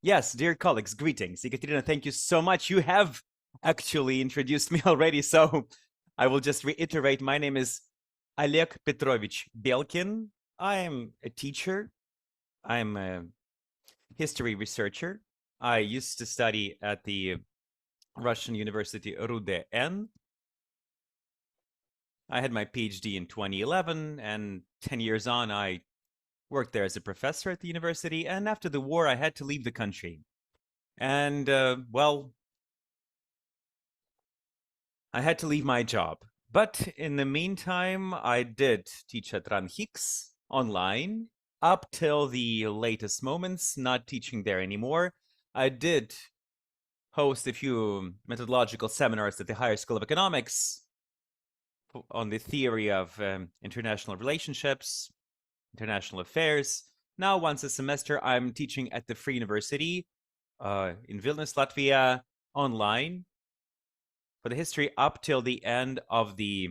Yes, dear colleagues, greetings. Ekaterina, thank you so much. You have actually introduced me already, so I will just reiterate. My name is Oleg Petrovich-Belkin. I am a teacher. I'm a history researcher. I used to study at the Russian University RUDN. I had my PhD in 2011, and 10 years on, I worked there as a professor at the university. And after the war, I had to leave the country. And, well, I had to leave my job. But in the meantime, I did teach at RANHIX online up till the latest moments, not teaching there anymore. I did host a few methodological seminars at the Higher School of Economics on the theory of international relationships, international affairs. Now, once a semester, I'm teaching at the Free University in Vilnius, Latvia, online for the history up till the end of the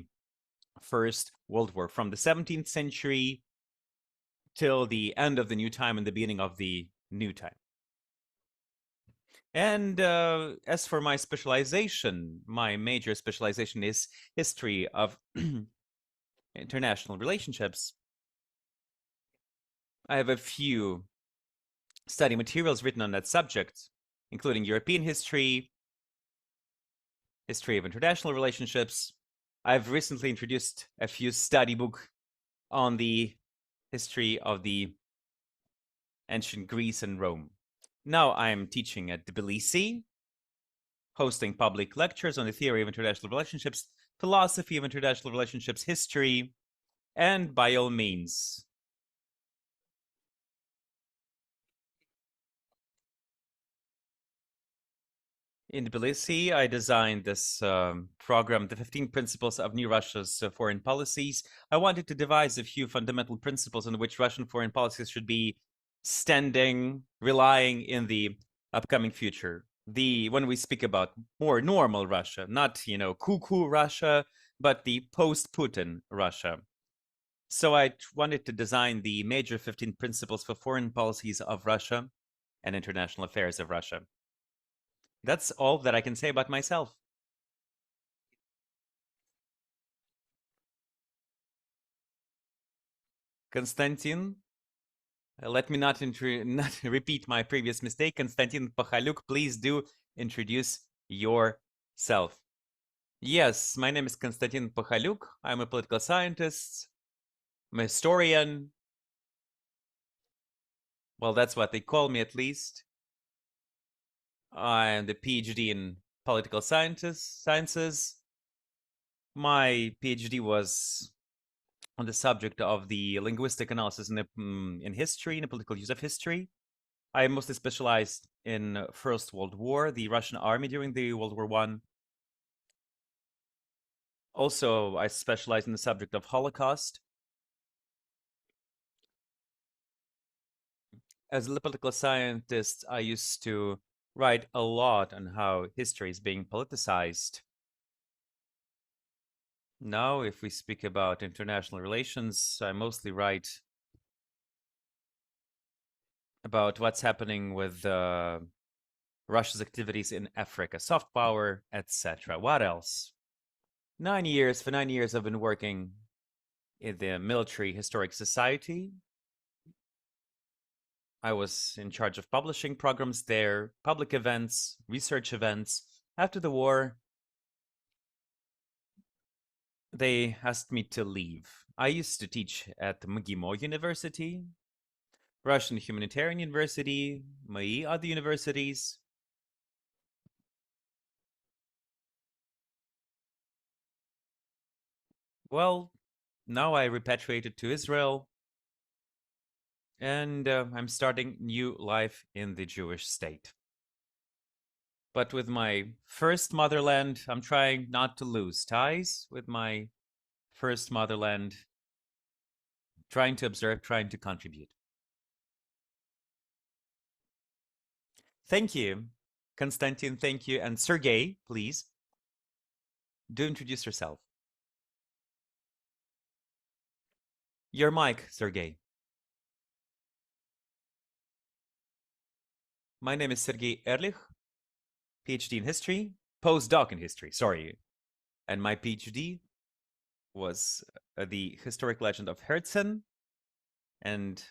First World War, from the 17th century till the end of the New Time and the beginning of the New Time. And as for my specialization, my major specialization is history of international relationships. I have a few study materials written on that subject, including European history, history of international relationships. I've recently introduced a few study books on the history of the ancient Greece and Rome. Now I'm teaching at Tbilisi, hosting public lectures on the theory of international relationships, philosophy of international relationships, history, and by all means, in Tbilisi, I designed this program, the 15 Principles of New Russia's Foreign Policies. I wanted to devise a few fundamental principles on which Russian foreign policies should be standing, relying in the upcoming future. When we speak about more normal Russia, not, cuckoo Russia, but the post-Putin Russia. So I wanted to design the major 15 principles for foreign policies of Russia and international affairs of Russia. That's all that I can say about myself. Konstantin, let me not repeat my previous mistake. Konstantin Pakhaluk, please do introduce yourself. Yes, my name is Konstantin Pakhaluk. I'm a political scientist. I'm a historian. Well, that's what they call me, at least. I'm the PhD in political sciences. My PhD was on the subject of the linguistic analysis in history, in the political use of history. I mostly specialized in First World War, the Russian army during the World War I. Also, I specialized in the subject of Holocaust. As a political scientist, I used to write a lot on how history is being politicized. Now, if we speak about international relations, I mostly write about what's happening with Russia's activities in Africa, soft power, etc. What else? For 9 years, I've been working in the Military Historic Society. I was in charge of publishing programs there, public events, research events. After the war, they asked me to leave. I used to teach at MGIMO University, Russian Humanitarian University, many other universities. Well, now I repatriated to Israel, and I'm starting new life in the Jewish state. But with my first motherland, I'm trying not to lose ties with my first motherland, trying to observe, trying to contribute. Thank you, Konstantin, thank you. And Sergey, please, do introduce yourself. Your mic, Sergey. My name is Sergey Erlich, PhD in history, postdoc in history, sorry. And my PhD was the historic legend of Herzen, and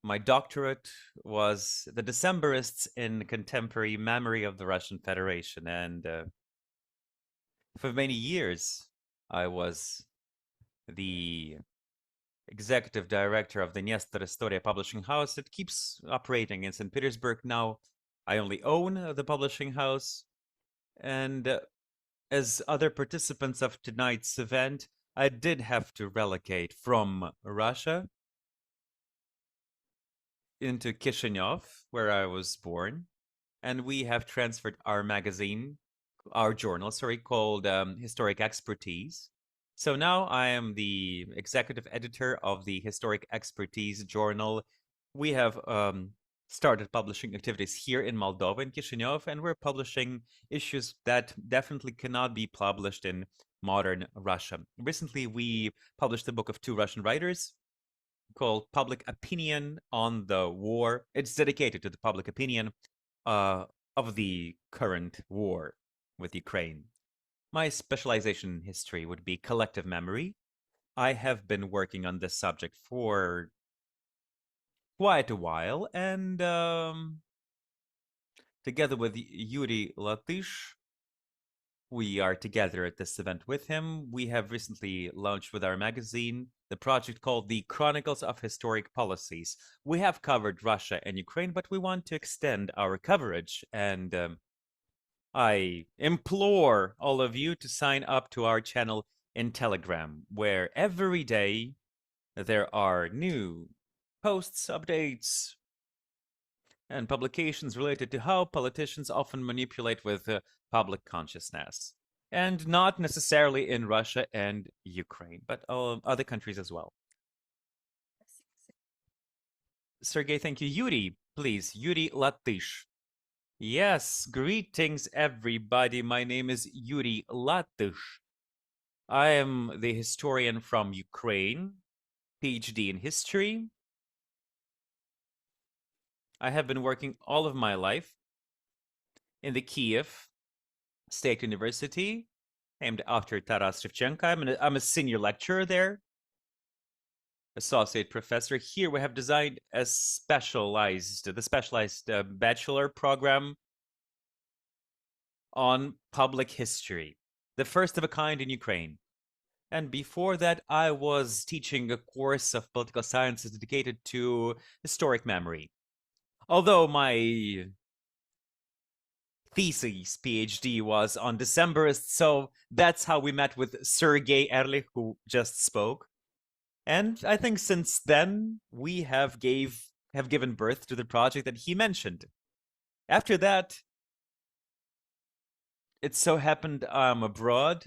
my doctorate was the Decemberists in contemporary memory of the Russian Federation. And for many years, I was the executive director of the Nestor Historia publishing house. It keeps operating in St. Petersburg now. I only own the publishing house. And as other participants of tonight's event, I did have to relocate from Russia into Chisinau, where I was born. And we have transferred our magazine, our journal, sorry, called Historic Expertise. So now I am the executive editor of the Historic Expertise journal. We have started publishing activities here in Moldova, in Chisinau, and we're publishing issues that definitely cannot be published in modern Russia. Recently, we published a book of two Russian writers called Public Opinion on the War. It's dedicated to the public opinion of the current war with Ukraine. My specialization in history would be collective memory. I have been working on this subject for quite a while, and together with Yuri Latysh, we are together at this event with him. We have recently launched with our magazine the project called The Chronicles of Historic Policies. We have covered Russia and Ukraine, but we want to extend our coverage, and I implore all of you to sign up to our channel in Telegram, where every day there are new posts, updates, and publications related to how politicians often manipulate with public consciousness. And not necessarily in Russia and Ukraine, but other countries as well. Sergey, thank you. Yuri, please. Yuri Latysh. Yes, greetings everybody. My name is Yuri Latysh. I am the historian from Ukraine, PhD in history. I have been working all of my life in the Kiev State University, named after Taras Shevchenko. I'm a senior lecturer there, associate professor. Here we have designed the specialized bachelor program on public history, the first of a kind in Ukraine. And before that, I was teaching a course of political sciences dedicated to historic memory. Although my thesis PhD was on Decemberists, so that's how we met with Sergey Erlich, who just spoke. And I think since then we have given birth to the project that he mentioned. After that, it so happened I'm abroad.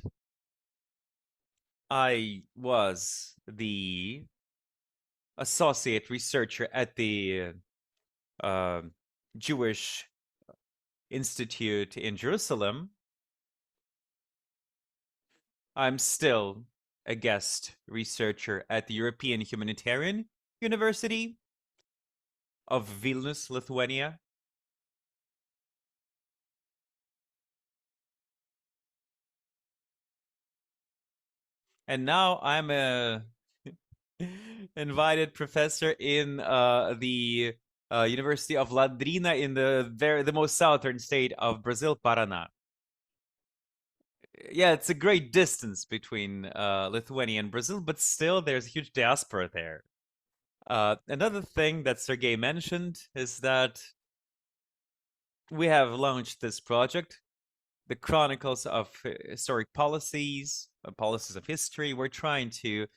I was the associate researcher at the Jewish Institute in Jerusalem. I'm still a guest researcher at the European Humanitarian University of Vilnius, Lithuania. And now I'm a invited professor in the University of Londrina in the most southern state of Brazil, Paraná. Yeah, it's a great distance between Lithuania and Brazil, but still there's a huge diaspora there. Another thing that Sergey mentioned is that we have launched this project, the Chronicles of Historic Policies, Policies of History. We're trying to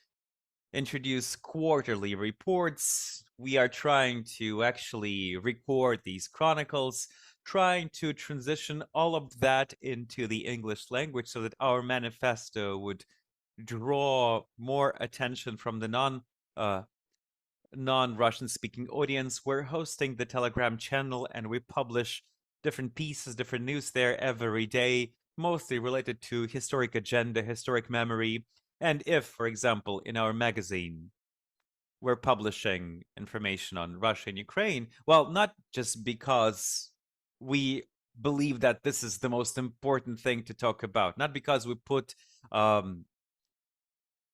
introduce quarterly reports. We are trying to actually record these chronicles, trying to transition all of that into the English language so that our manifesto would draw more attention from the non-Russian speaking audience. We're hosting the Telegram channel and we publish different pieces, different news there every day, mostly related to historic agenda, historic memory. And if, for example, in our magazine, we're publishing information on Russia and Ukraine, well, not just because we believe that this is the most important thing to talk about, not because we put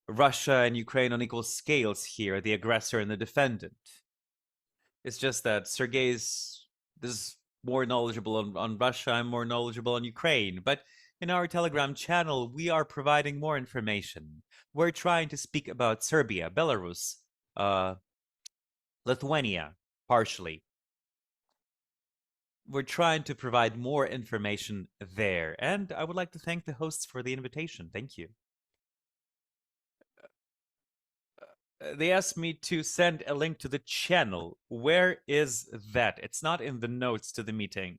Russia and Ukraine on equal scales here, the aggressor and the defendant. It's just that Sergey's is more knowledgeable on Russia, I'm more knowledgeable on Ukraine. But in our Telegram channel, we are providing more information. We're trying to speak about Serbia, Belarus, Lithuania, partially. We're trying to provide more information there. And I would like to thank the hosts for the invitation. Thank you. They asked me to send a link to the channel. Where is that? It's not in the notes to the meeting.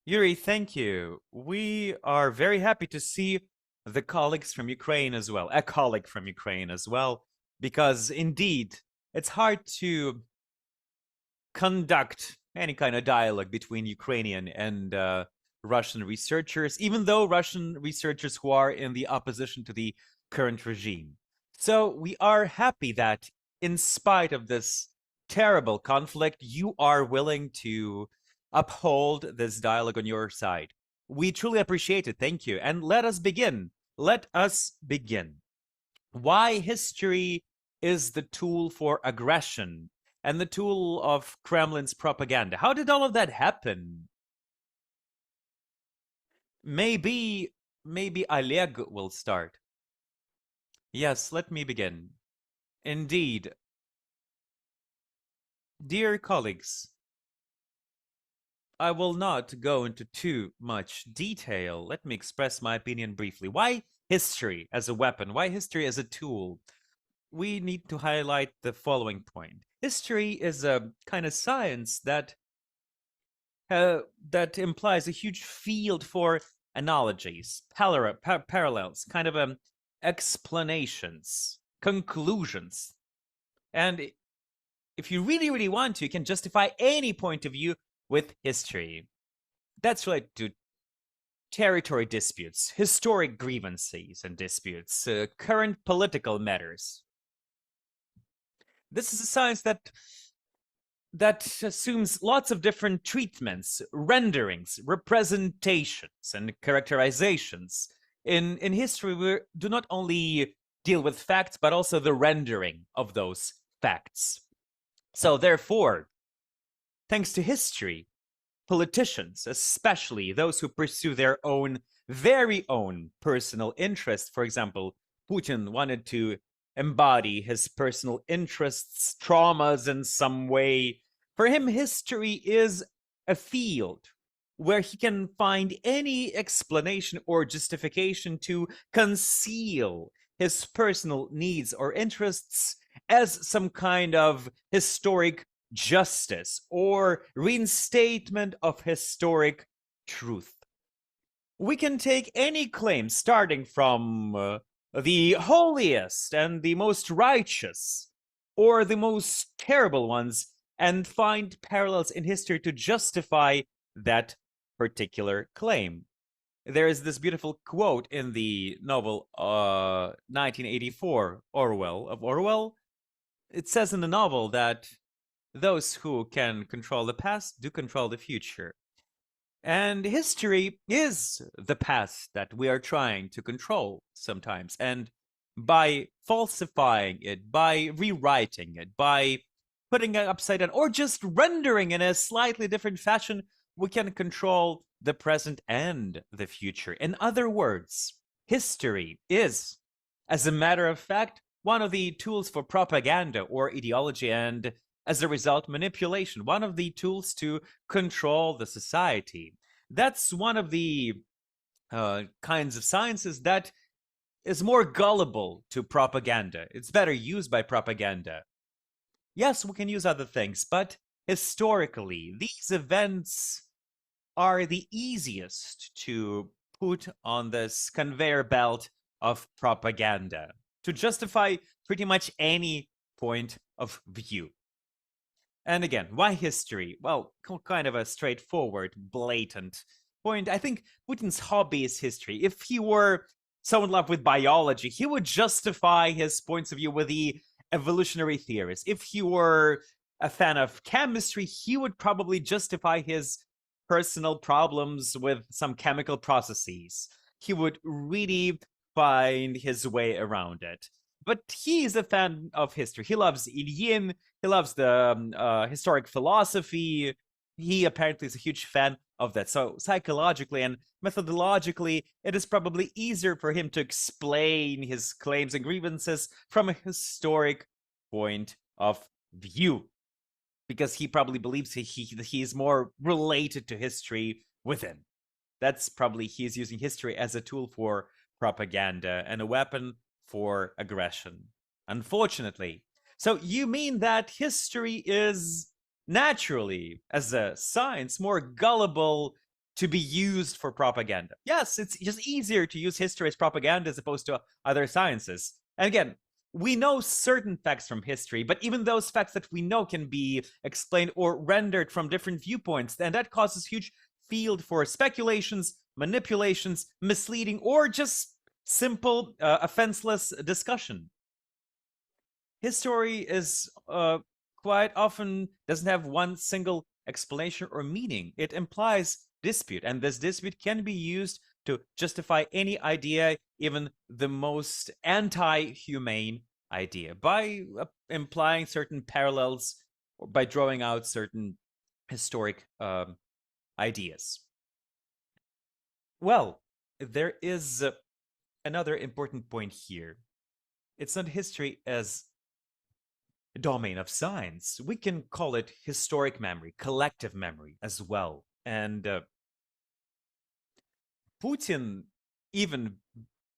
Yuri, thank you. We are very happy to see the colleagues from Ukraine as well, a colleague from Ukraine as well, because indeed, it's hard to conduct any kind of dialogue between Ukrainian and Russian researchers, even though Russian researchers who are in the opposition to the current regime. So we are happy that in spite of this terrible conflict, you are willing to uphold this dialogue on your side. We truly appreciate it. Thank you. And let us begin. Let us begin. Why history is the tool for aggression and the tool of Kremlin's propaganda. How did all of that happen? Maybe Oleg will start. Yes, let me begin. Indeed. Dear colleagues, I will not go into too much detail. Let me express my opinion briefly. Why history as a weapon? Why history as a tool? We need to highlight the following point. History is a kind of science that implies a huge field for analogies, parallels, kind of explanations, conclusions. And if you really, really want to, you can justify any point of view with history. That's related to territory disputes, historic grievances and disputes, current political matters. This is a science that assumes lots of different treatments, renderings, representations, and characterizations. In history, we do not only deal with facts, but also the rendering of those facts. So therefore, thanks to history, politicians, especially those who pursue their own, very own personal interest, for example, Putin wanted to embody his personal interests, traumas in some way. For him, history is a field where he can find any explanation or justification to conceal his personal needs or interests as some kind of historic justice or reinstatement of historic truth. We can take any claim starting from the holiest and the most righteous, or the most terrible ones, and find parallels in history to justify that particular claim. There is this beautiful quote in the novel 1984, Orwell. It says in the novel that those who can control the past do control the future. And history is the past that we are trying to control sometimes. And by falsifying it, by rewriting it, by putting it upside down, or just rendering in a slightly different fashion, we can control the present and the future. In other words, history is, as a matter of fact, one of the tools for propaganda or ideology, and as a result, manipulation, one of the tools to control the society. That's one of the kinds of sciences that is more gullible to propaganda. It's better used by propaganda. Yes, we can use other things, but historically, these events are the easiest to put on this conveyor belt of propaganda to justify pretty much any point of view. And again, why history? Well, kind of a straightforward, blatant point. I think Putin's hobby is history. If he were so in love with biology, he would justify his points of view with the evolutionary theories. If he were a fan of chemistry, he would probably justify his personal problems with some chemical processes. He would really find his way around it. But he's a fan of history. He loves Ilyin. He loves the historic philosophy. He apparently is a huge fan of that. So psychologically and methodologically, it is probably easier for him to explain his claims and grievances from a historic point of view, because he probably believes he is more related to history within. That's probably he's using history as a tool for propaganda and a weapon for aggression, unfortunately. So you mean that history is naturally, as a science, more gullible to be used for propaganda? Yes, it's just easier to use history as propaganda as opposed to other sciences. And again, we know certain facts from history, but even those facts that we know can be explained or rendered from different viewpoints, and that causes huge field for speculations, manipulations, misleading, or just simple, offenseless discussion. History is quite often doesn't have one single explanation or meaning. It implies dispute, and this dispute can be used to justify any idea, even the most anti-humane idea, by implying certain parallels or by drawing out certain historic ideas. Well, there is another important point here. It's not history as a domain of science. We can call it historic memory, collective memory as well. And Putin, even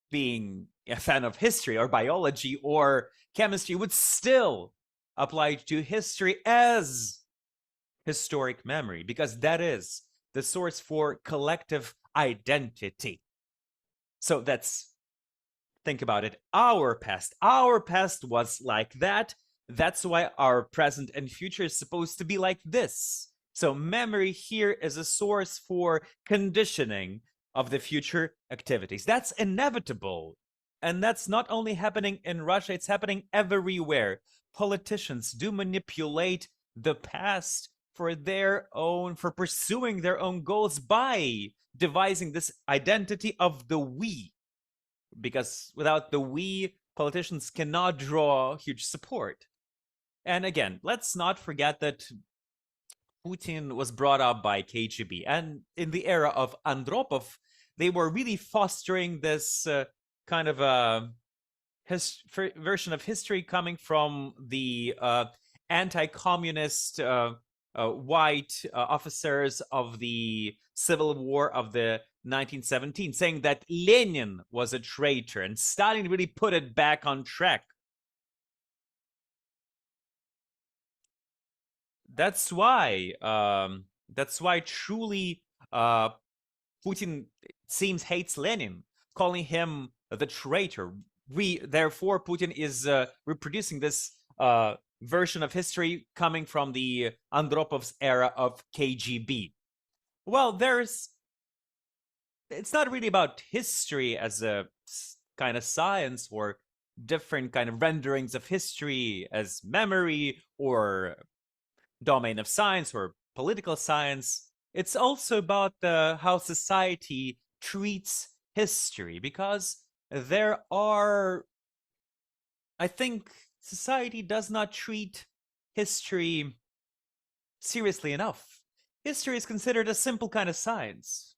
being a fan of history or biology or chemistry, would still apply to history as historic memory, because that is the source for collective identity. So think about it. Our past was like that. That's why our present and future is supposed to be like this. So memory here is a source for conditioning of the future activities. That's inevitable. And that's not only happening in Russia, it's happening everywhere. Politicians do manipulate the past for pursuing their own goals by devising this identity of the we. Because without the we, politicians cannot draw huge support. And again, let's not forget that Putin was brought up by KGB. And in the era of Andropov, they were really fostering this kind of a version of history coming from the anti-communist white officers of the Civil War of the 1917, saying that Lenin was a traitor, and Stalin really put it back on track. That's why truly Putin seems hates Lenin, calling him the traitor. Therefore, Putin is reproducing this version of history coming from the Andropov's era of KGB. Well, it's not really about history as a kind of science or different kind of renderings of history as memory or domain of science or political science. It's also about how society treats history, because I think society does not treat history seriously enough. History is considered a simple kind of science.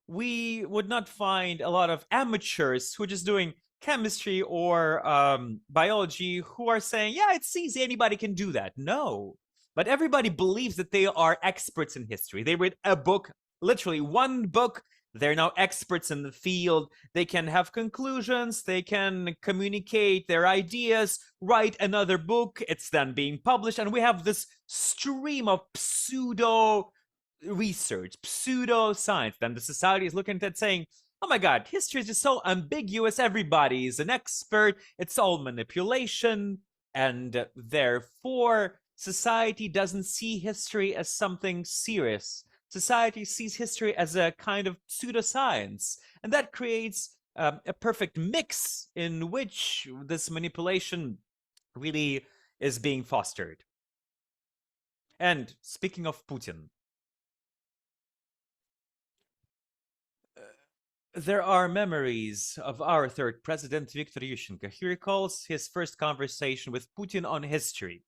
We would not find a lot of amateurs who are just doing chemistry or biology who are saying, yeah, it's easy, anybody can do that. No. But everybody believes that they are experts in history. They read a book, literally one book. They're now experts in the field. They can have conclusions. They can communicate their ideas, write another book. It's then being published. And we have this stream of pseudo research, pseudo science. Then the society is looking at it saying, oh my God, history is just so ambiguous. Everybody is an expert. It's all manipulation. And therefore, society doesn't see history as something serious. Society sees history as a kind of pseudoscience, and that creates a perfect mix in which this manipulation really is being fostered. And speaking of Putin, there are memories of our third president, Viktor Yushchenko. He recalls his first conversation with Putin on history.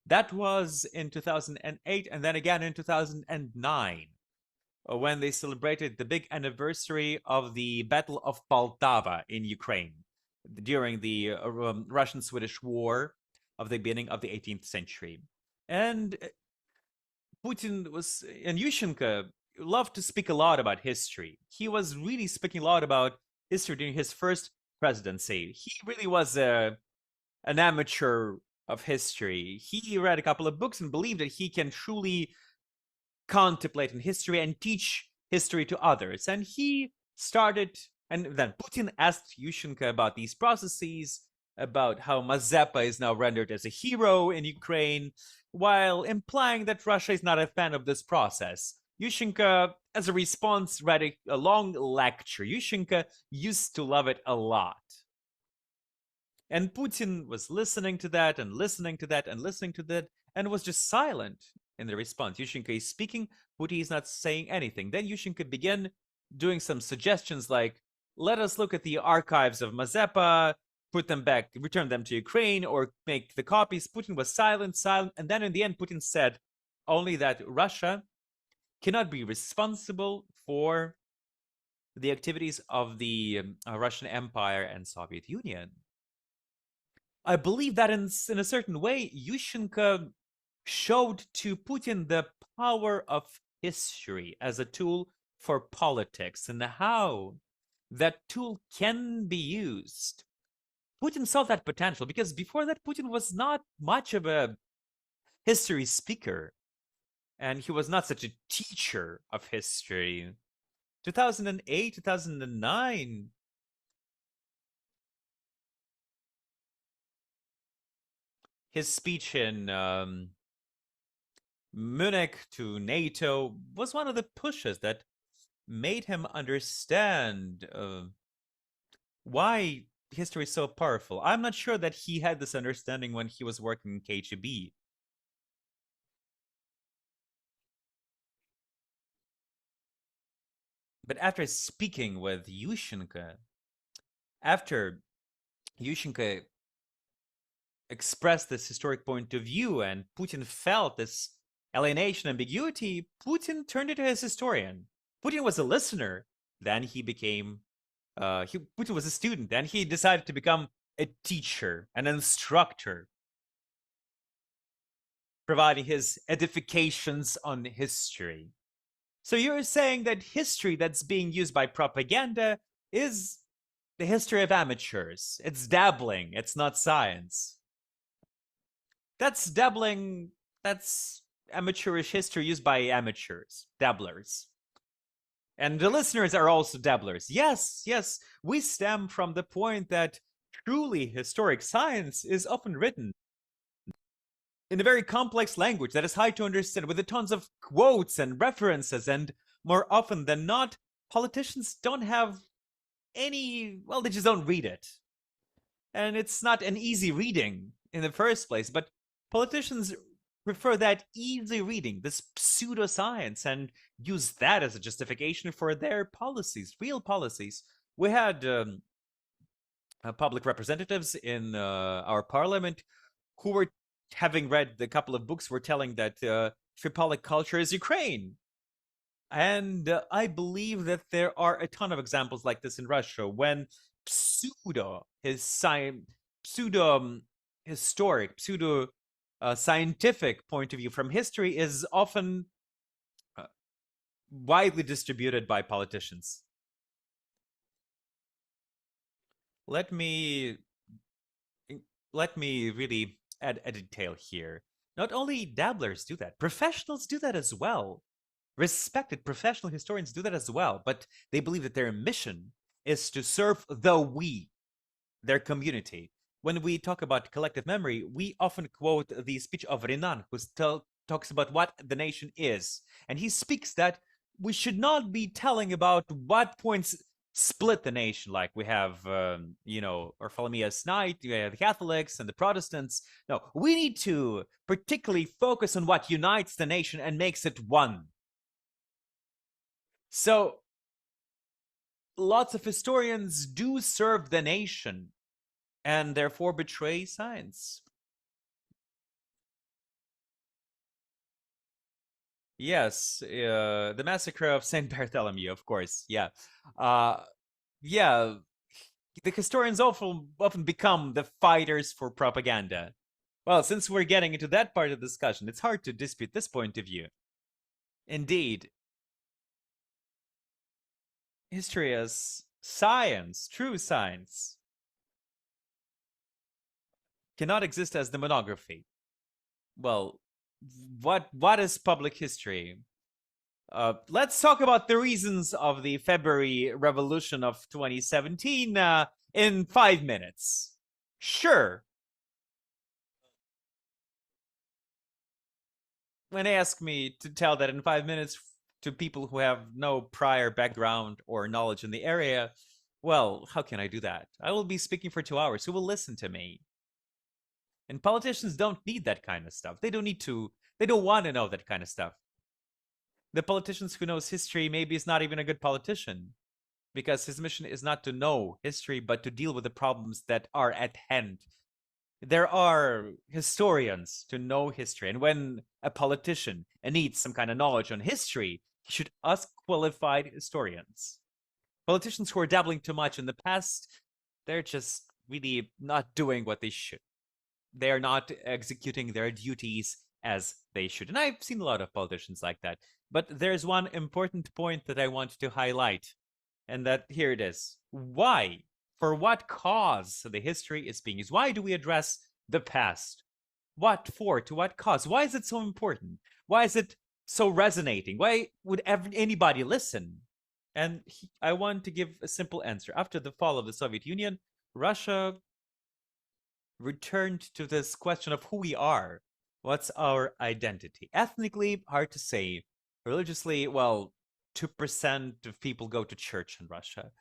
That was in 2008 and then again in 2009 when they celebrated the big anniversary of the Battle of Poltava in Ukraine during the Russian-Swedish War of the beginning of the 18th century. And Putin was, and Yushchenko loved to speak a lot about history. He was really speaking a lot about history during his first presidency. He really was an amateur of history. He read a couple of books and believed that he can truly contemplate in history and teach history to others. And he started, and then Putin asked Yushchenko about these processes, about how Mazepa is now rendered as a hero in Ukraine, while implying that Russia is not a fan of this process. Yushchenko, as a response, read a long lecture. Yushchenko used to love it a lot. And Putin was listening to that and listening to that and listening to that and was just silent in the response. Yushchenko is speaking, Putin is not saying anything. Then Yushchenko began doing some suggestions like, let us look at the archives of Mazepa, put them back, return them to Ukraine, or make the copies. Putin was silent, and then in the end, Putin said only that Russia cannot be responsible for the activities of the Russian Empire and Soviet Union. I believe that in a certain way, Yushchenko showed to Putin the power of history as a tool for politics and how that tool can be used. Putin saw that potential because before that, Putin was not much of a history speaker, and he was not such a teacher of history. 2008, 2009, his speech in Munich to NATO was one of the pushes that made him understand why history is so powerful. I'm not sure that he had this understanding when he was working in KGB. But after speaking with Yushchenko, after Yushchenko expressed this historic point of view and Putin felt this alienation, ambiguity, Putin turned into his historian. Putin was a listener. Then he became, Putin was a student. Then he decided to become a teacher, an instructor, providing his edifications on history. So you're saying that history that's being used by propaganda is the history of amateurs. It's dabbling. It's not science. That's dabbling. That's amateurish history used by amateurs, dabblers. And the listeners are also dabblers. Yes, yes, we stem from the point that truly historic science is often written in a very complex language that is hard to understand, with a tons of quotes and references, and more often than not, politicians don't have any, well, they just don't read it. And it's not an easy reading in the first place, but politicians prefer that easy reading, this pseudoscience, and use that as a justification for their policies, real policies. We had public representatives in our parliament who were, having read a couple of books, were telling that Tripoli culture is Ukraine. And I believe that there are a ton of examples like this in Russia when historic, pseudo scientific point of view from history is often widely distributed by politicians. Let me really add a detail here. Not only dabblers do that, professionals do that as well. Respected professional historians do that as well, but they believe that their mission is to serve the we, their community. when we talk about collective memory, we often quote the speech of Renan, who talks about what the nation is. And he speaks that we should not be telling about what points split the nation. Like we have, Bartholomew's Night, you have the Catholics and the Protestants. No, we need to particularly focus on what unites the nation and makes it one. So lots of historians do serve the nation and therefore betray science. Yes, the massacre of Saint Bartholomew, of course. Yeah, yeah. The historians often become the fighters for propaganda. Well, since we're getting into that part of the discussion, it's hard to dispute this point of view. Indeed, history as science, true science, cannot exist as the monography. Well, what is public history? Let's talk about the reasons of the February Revolution of 2017 in 5 minutes. Sure. When they ask me to tell that in 5 minutes to people who have no prior background or knowledge in the area, well, how can I do that? I will be speaking for 2 hours. Who will listen to me? And politicians don't need that kind of stuff. They don't want to know that kind of stuff. The politicians who knows history maybe is not even a good politician, because his mission is not to know history, but to deal with the problems that are at hand. There are historians to know history, and when a politician needs some kind of knowledge on history, he should ask qualified historians. Politicians who are dabbling too much in the past, they're just really not doing what they should. They are not executing their duties as they should. And I've seen a lot of politicians like that. But there's one important point that I want to highlight, and that here it is. Why? For what cause the history is being used? Why do we address the past? What for? To what cause? Why is it so important? Why is it so resonating? Why would anybody listen? And I want to give a simple answer. After the fall of the Soviet Union, Russia returned to this question of who we are. What's our identity? Ethnically, hard to say. Religiously, well, 2% of people go to church in Russia.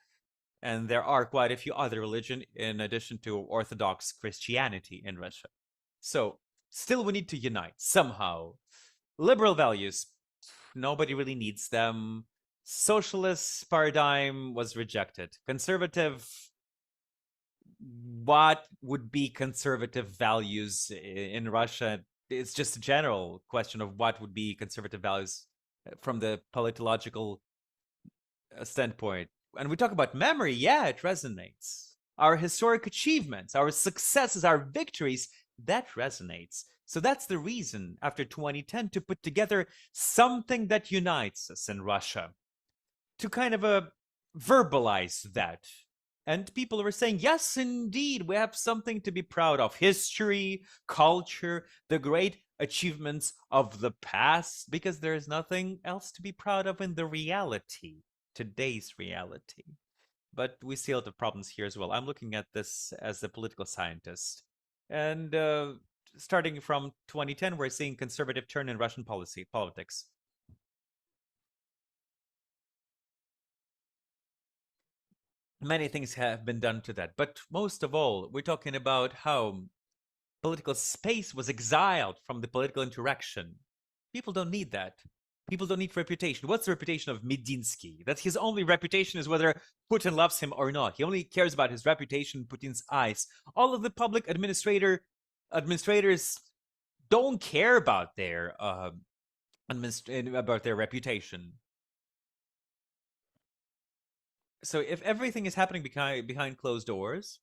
And there are quite a few other religions in addition to Orthodox Christianity in Russia. So still we need to unite somehow. Liberal values, nobody really needs them. Socialist paradigm was rejected. Conservative, what would be conservative values in Russia? It's just a general question of what would be conservative values from the politological standpoint. When we talk about memory, yeah, it resonates. Our historic achievements, our successes, our victories, that resonates. So that's the reason, after 2010, to put together something that unites us in Russia, to kind of verbalize that. And people were saying, yes, indeed, we have something to be proud of. History, culture, the great achievements of the past, because there is nothing else to be proud of in the reality, today's reality. But we still have problems here as well. I'm looking at this as a political scientist. And starting from 2010, we're seeing conservative turn in Russian politics. Many things have been done to that. But most of all, we're talking about how political space was exiled from the political interaction. People don't need that. People don't need reputation. What's the reputation of Medinsky? That his only reputation is whether Putin loves him or not. He only cares about his reputation in Putin's eyes. All of the public administrators don't care about their reputation. So if everything is happening behind closed doors,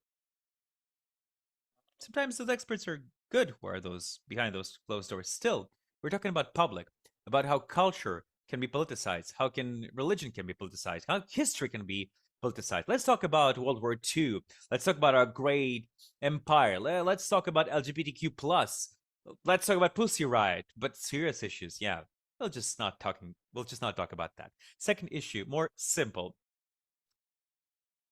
sometimes those experts are good who are those behind those closed doors. Still, we're talking about public, about how culture can be politicized, how religion can be politicized, how history can be politicized. Let's talk about World War II. Let's talk about our great empire. Let's talk about LGBTQ plus. Let's talk about Pussy Riot, but serious issues. Yeah, we'll just not talk about that. Second issue, more simple.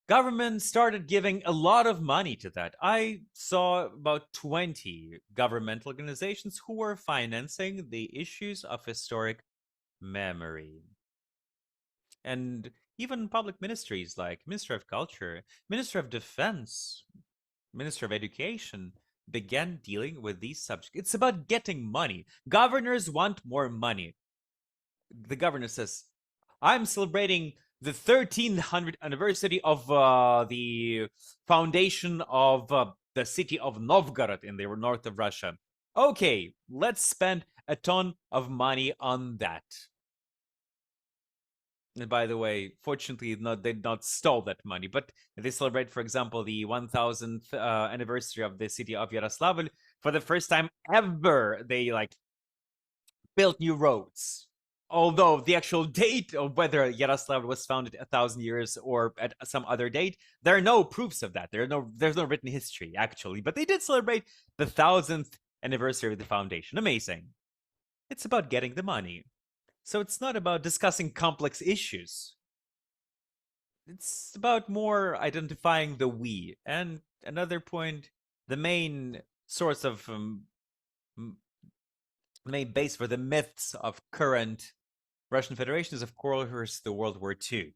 government started giving a lot of money to that. I saw about 20 government organizations who were financing the issues of historic memory. And even public ministries like Ministry of Culture, Ministry of Defense, Minister of Education began dealing with these subjects. It's about getting money. Governors want more money. The governor says, I'm celebrating the 1300th anniversary of the foundation of the city of Novgorod in the north of Russia. Okay, let's spend a ton of money on that. And by the way, fortunately, they did not stole that money, but they celebrate, for example, the 1000th anniversary of the city of Yaroslavl. For the first time ever, they built new roads. Although the actual date of whether Yaroslavl was founded 1,000 years or at some other date, there are no proofs of that. There's no written history actually, but they did celebrate the 1000th anniversary of the foundation. Amazing. It's about getting the money. So it's not about discussing complex issues. It's about more identifying the we. And another point, the main source of the main base for the myths of current Russian Federation is, of course, the World War II.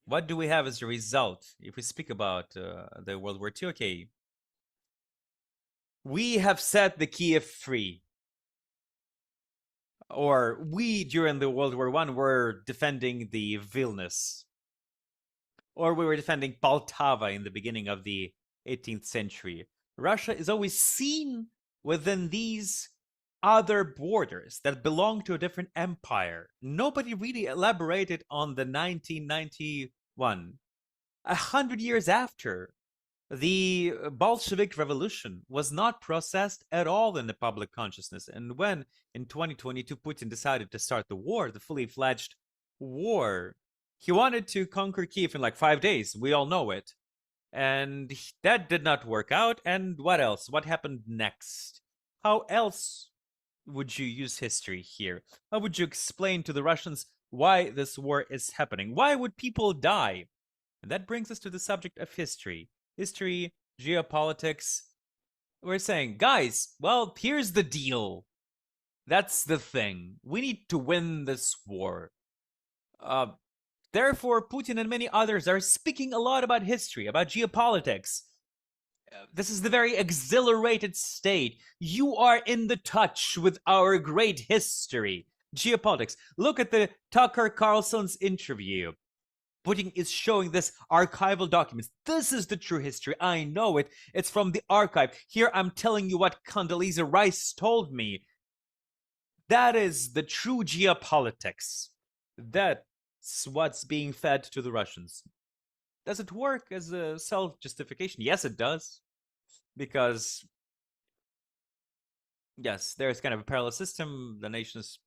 What do we have as a result? If we speak about the World War II, okay. We have set the Kiev free. Or we, during the World War I, were defending the Vilnius. Or we were defending Poltava in the beginning of the 18th century. Russia is always seen within these other borders that belong to a different empire. Nobody really elaborated on the 1991. 100 years after, the Bolshevik Revolution was not processed at all in the public consciousness. And when, in 2022, Putin decided to start the war, the fully fledged war, he wanted to conquer Kiev in 5 days. We all know it. And that did not work out. And what else? What happened next? How else would you use history here? How would you explain to the Russians why this war is happening? Why would people die? And that brings us to the subject of history. History, geopolitics. We're saying, guys, well, here's the deal. That's the thing. We need to win this war. Therefore, Putin and many others are speaking a lot about history, about geopolitics. This is the very exhilarated state. You are in the touch with our great history. Geopolitics. Look at the Tucker Carlson's interview. Putin is showing this archival documents. This is the true history. I know it. It's from the archive. Here I'm telling you what Condoleezza Rice told me. That is the true geopolitics. That's what's being fed to the Russians. Does it work as a self-justification? Yes, it does. Because, yes, there's kind of a parallel system. The nations,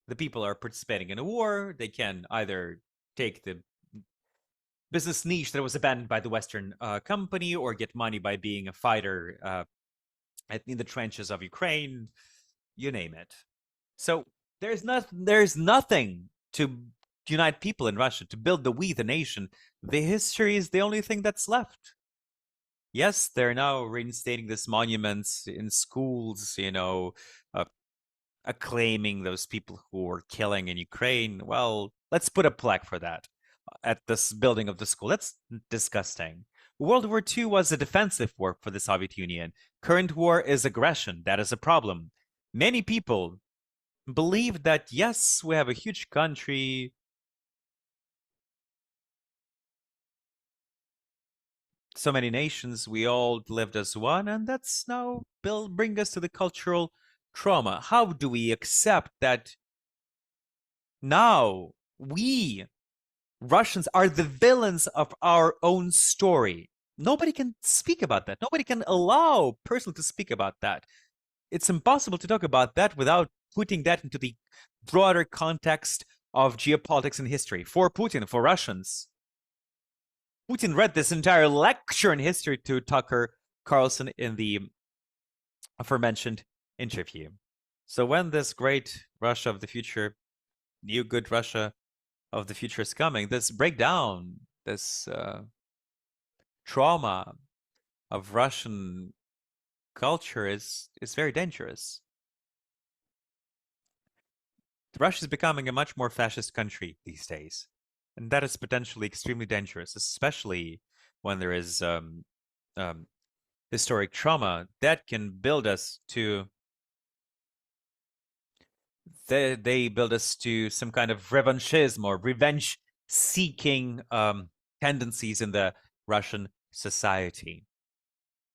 the people are participating in a war. They can either take the business niche that was abandoned by the Western company or get money by being a fighter in the trenches of Ukraine, you name it. So there's nothing to unite people in Russia, to build the we, the nation. The history is the only thing that's left. Yes, they're now reinstating these monuments in schools, acclaiming those people who were killing in Ukraine. Well, let's put a plaque for that at this building of the school. That's disgusting. World War II was a defensive war for the Soviet Union. Current war is aggression. That is a problem. Many people believe that, yes, we have a huge country. So many nations, we all lived as one, and that's now bring us to the cultural trauma. How do we accept that now we, Russians, are the villains of our own story? Nobody can speak about that. Nobody can allow a person to speak about that. It's impossible to talk about that without putting that into the broader context of geopolitics and history. For Putin, for Russians, Putin read this entire lecture in history to Tucker Carlson in the aforementioned interview. So when this great Russia of the future, new good Russia of the future is coming, this breakdown, this trauma of Russian culture is very dangerous. Russia is becoming a much more fascist country these days, and that is potentially extremely dangerous, especially when there is historic trauma that can build us to. They build us to some kind of revanchism or revenge-seeking tendencies in the Russian society.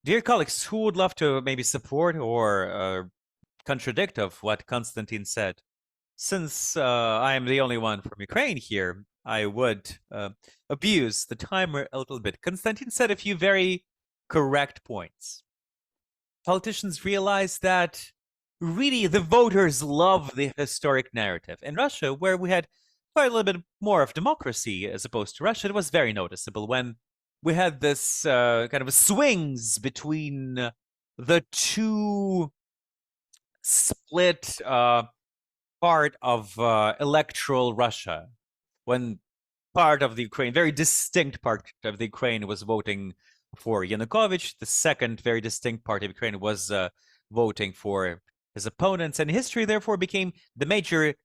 Dear colleagues, who would love to maybe support or contradict of what Konstantin said? Since I am the only one from Ukraine here, I would abuse the timer a little bit. Konstantin said a few very correct points. Politicians realize that really the voters love the historic narrative. In Russia, where we had quite a little bit more of democracy as opposed to Russia, it was very noticeable when we had this kind of swings between the two split part of electoral Russia, when part of the Ukraine, very distinct part of the Ukraine, was voting for Yanukovych. The second very distinct part of Ukraine was voting for his opponents, and history therefore became the major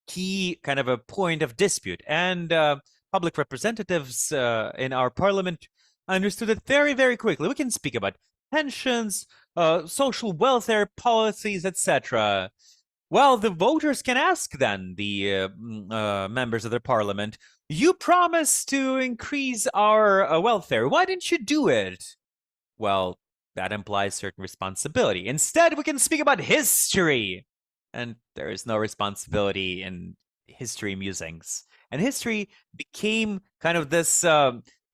key kind of a point of dispute. And public representatives in our parliament understood it very, very quickly. We can speak about pensions, social welfare policies, etc. Well, the voters can ask then the members of the parliament, you promised to increase our welfare. Why didn't you do it? Well, that implies certain responsibility. Instead, we can speak about history. And there is no responsibility in history musings. And history became kind of this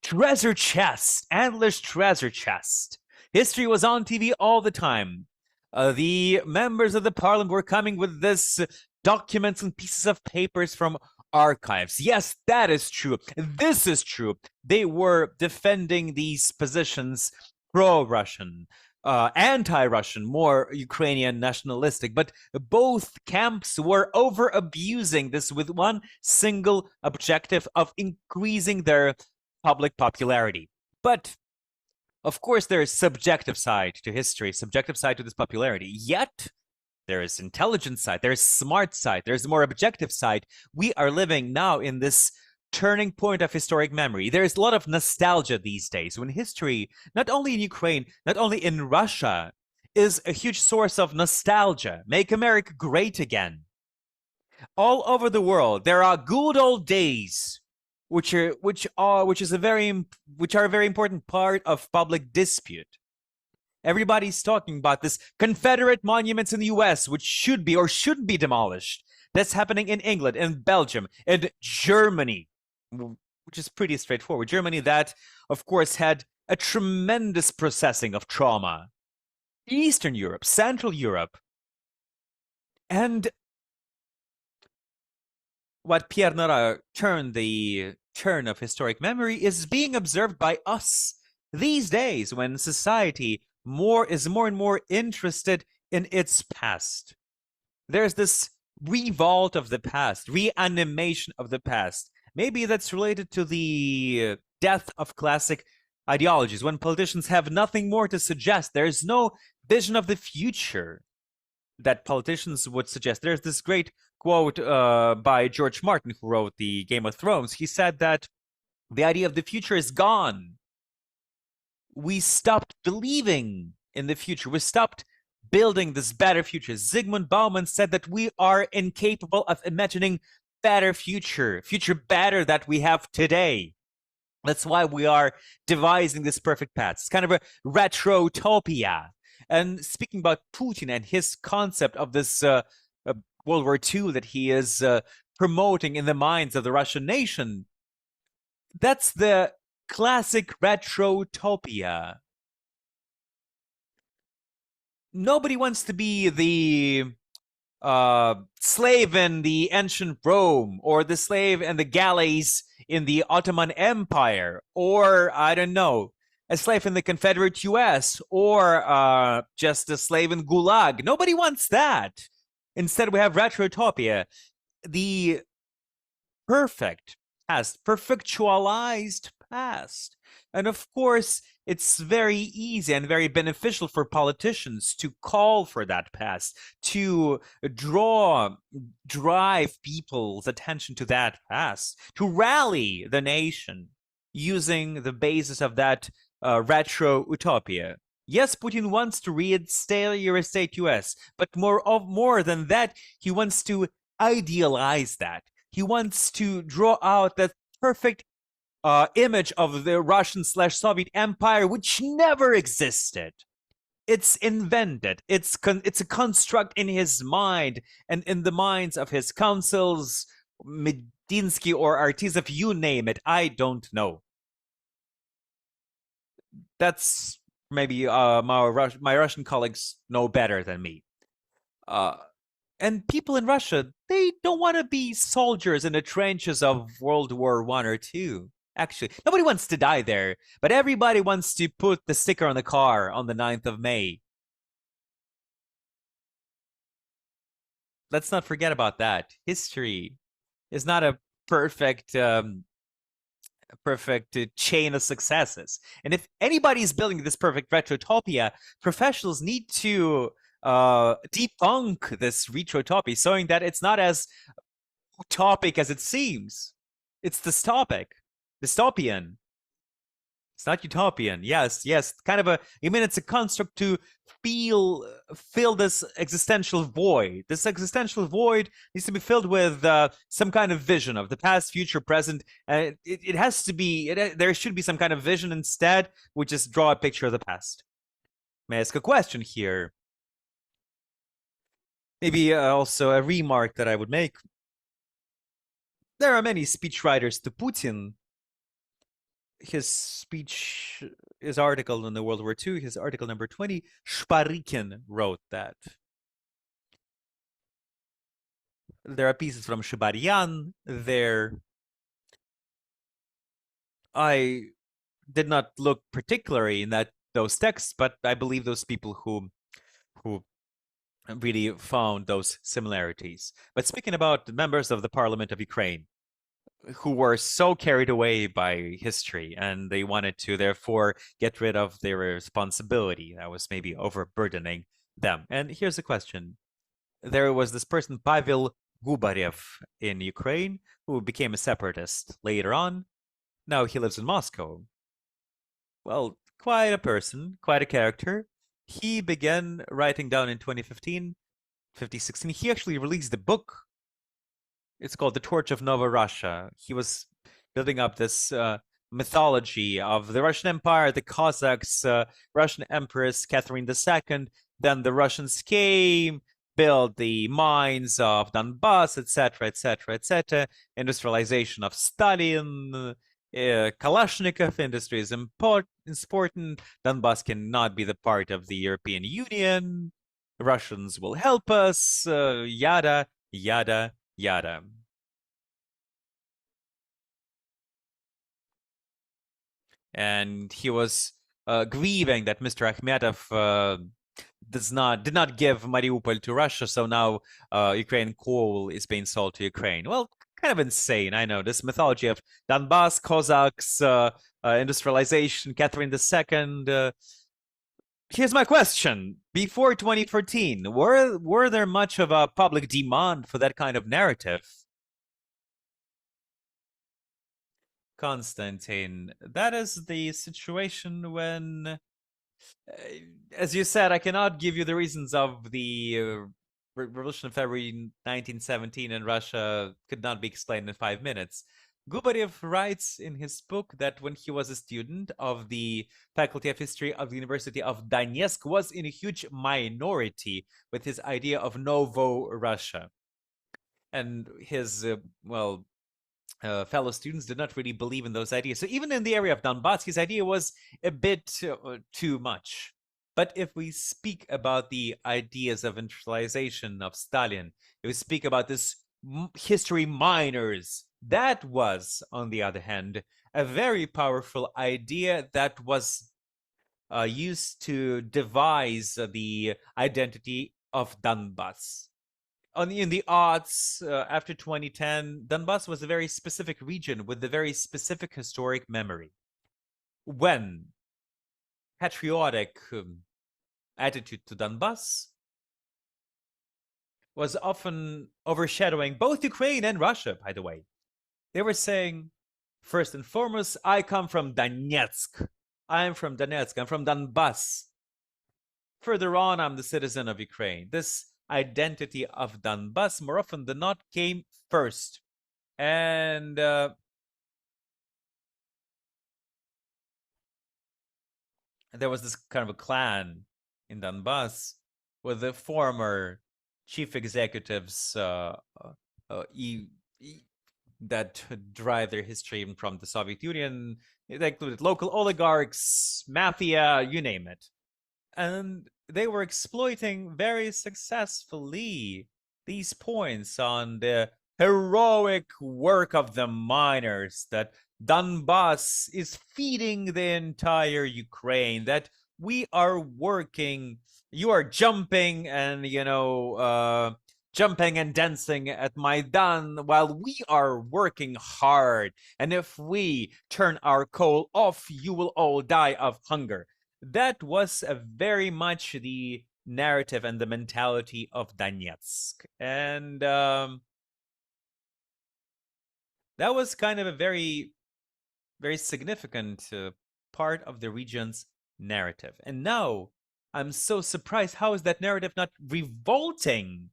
treasure chest, endless treasure chest. History was on TV all the time. The members of the parliament were coming with this documents and pieces of papers from archives. Yes, that is true. This is true. They were defending these positions pro-Russian, anti-Russian, more Ukrainian nationalistic, but both camps were over-abusing this with one single objective of increasing their public popularity. But of course, there is subjective side to history, subjective side to this popularity. Yet, there is intelligent side, there is smart side, there's a more objective side. We are living now in this turning point of historic memory. There is a lot of nostalgia these days when history, not only in Ukraine, not only in Russia, is a huge source of nostalgia. Make America great again. All over the world, there are good old days which are a very important part of public dispute. Everybody's talking about this Confederate monuments in the US, which should be or shouldn't be demolished. That's happening in England, in Belgium, in Germany, which is pretty straightforward. Germany that, of course, had a tremendous processing of trauma. Eastern Europe, Central Europe. And what Pierre Nora turned the turn of historic memory is being observed by us these days when society is more and more interested in its past. There's this revolt of the past, reanimation of the past. Maybe that's related to the death of classic ideologies, when politicians have nothing more to suggest. There's no vision of the future that politicians would suggest. There's this great quote by George Martin, who wrote the Game of Thrones. He said that the idea of the future is gone. We stopped believing in the future. We stopped building this better future. Zygmunt Bauman said that we are incapable of imagining better future better that we have today. That's why we are devising this perfect path. It's kind of a retrotopia. And speaking about Putin and his concept of this World War II that he is promoting in the minds of the Russian nation, that's the classic retrotopia. Nobody wants to be the slave in the ancient Rome, or the slave in the galleys in the Ottoman Empire, or, I don't know, a slave in the Confederate US, or just a slave in Gulag. Nobody wants that. Instead, we have retrotopia. The perfect past, perfectualized past. And of course, it's very easy and very beneficial for politicians to call for that past, to drive people's attention to that past, to rally the nation using the basis of that retro utopia. Yes, Putin wants to reinstate US, but more than that, he wants to idealize that. He wants to draw out that perfect image of the Russian/Soviet Empire, which never existed. It's invented. It's a construct in his mind and in the minds of his councils, Medinsky or Artizov, you name it. I don't know. That's maybe my Russian colleagues know better than me. And people in Russia, they don't want to be soldiers in the trenches of World War I or II. Actually, nobody wants to die there, but everybody wants to put the sticker on the car on the 9th of May. Let's not forget about that. History is not a perfect chain of successes. And if anybody is building this perfect retrotopia, professionals need to debunk this retrotopia, showing that it's not as utopic as it seems. It's dystopian. It's not utopian. Yes, kind of it's a construct to fill this existential void. This existential void needs to be filled with some kind of vision of the past, future, present. It has to be. There should be some kind of vision instead. We just draw a picture of the past. May I ask a question here? Maybe also a remark that I would make. There are many speechwriters to Putin. His article in the World War II, his article number 20, Shparikin wrote that. There are pieces from Shibaryan there. I did not look particularly in those texts, but I believe those people who really found those similarities. But speaking about the members of the Parliament of Ukraine, who were so carried away by history and they wanted to therefore get rid of their responsibility that was maybe overburdening them. And here's a question. There was this person, Pavel Gubarev, in Ukraine, who became a separatist later on. Now he lives in Moscow. Well, quite a person, quite a character. He began writing down in 2015, 2016. He actually released a book. It's called The Torch of Nova Russia. He was building up this mythology of the Russian Empire, the Cossacks, Russian Empress Ekaterina II. Then the Russians came, built the mines of Donbass, etc., etc., etc. Industrialization of Stalin, Kalashnikov industry is important. Donbass cannot be the part of the European Union. The Russians will help us, yada, yada, yada. And he was grieving that Mr. Akhmetov did not give Mariupol to Russia, so now Ukrainian coal is being sold to Ukraine. Well, kind of insane, I know. This mythology of Donbass, Cossacks, industrialization, Catherine II. Here's my question. Before 2014, were there much of a public demand for that kind of narrative? Konstantin, that is the situation when, as you said, I cannot give you the reasons of the Revolution of February 1917 in Russia could not be explained in 5 minutes. Gubarev writes in his book that when he was a student of the Faculty of History of the University of Donetsk, was in a huge minority with his idea of Novo Russia. And his, fellow students did not really believe in those ideas. So even in the area of Donbass, his idea was a bit too much. But if we speak about the ideas of industrialization of Stalin, if we speak about this history miners, that was, on the other hand, a very powerful idea that was used to devise the identity of Donbass. in the aughts, after 2010, Donbass was a very specific region with a very specific historic memory. When patriotic attitude to Donbass was often overshadowing both Ukraine and Russia, by the way. They were saying, first and foremost, I come from Donetsk. I'm from Donetsk. I'm from Donbass. Further on, I'm the citizen of Ukraine. This identity of Donbass, more often than not, came first. And there was this kind of a clan in Donbass with the former chief executives that derive their history from the Soviet Union. They included local oligarchs, mafia, you name it. And they were exploiting very successfully these points on the heroic work of the miners, that Donbass is feeding the entire Ukraine, that we are working, you are jumping and, jumping and dancing at Maidan while we are working hard. And if we turn our coal off, you will all die of hunger. That was very much the narrative and the mentality of Donetsk. And that was kind of a very, very significant part of the region's narrative. And now I'm so surprised, how is that narrative not revolting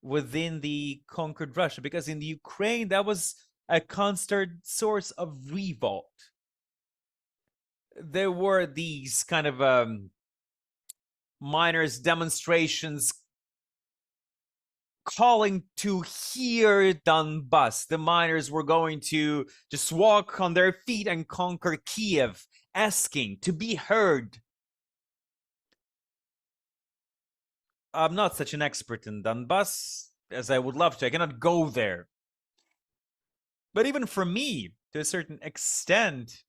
within the conquered Russia? Because in the Ukraine, that was a constant source of revolt. There were these kind of miners' demonstrations calling to hear Donbass. The miners were going to just walk on their feet and conquer Kiev, asking to be heard. I'm not such an expert in Donbass as I would love to. I cannot go there. But even for me, to a certain extent,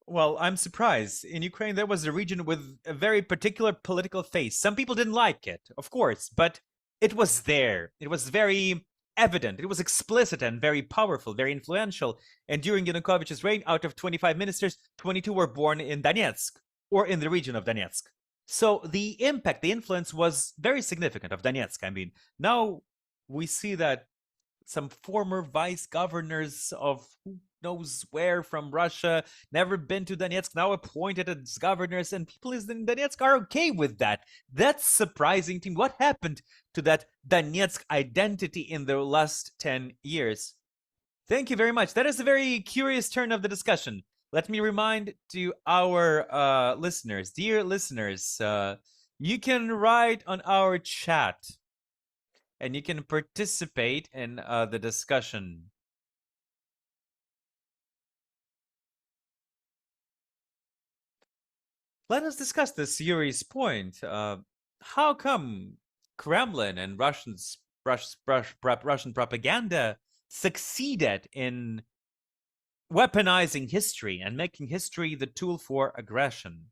well, I'm surprised. In Ukraine, there was a region with a very particular political face. Some people didn't like it, of course, but it was there. It was very evident. It was explicit and very powerful, very influential. And during Yanukovych's reign, out of 25 ministers, 22 were born in Donetsk, or in the region of Donetsk. So the impact, the influence was very significant of Donetsk. I mean, now we see that some former vice governors of who knows where from Russia, never been to Donetsk, now appointed as governors, and people in Donetsk are okay with that. That's surprising to me. What happened to that Donetsk identity in the last 10 years? Thank you very much. That is a very curious turn of the discussion. Let me remind to our listeners, dear listeners, you can write on our chat and you can participate in the discussion. Let us discuss this Yuri's point. How come Kremlin and Russian propaganda succeeded in weaponizing history and making history the tool for aggression?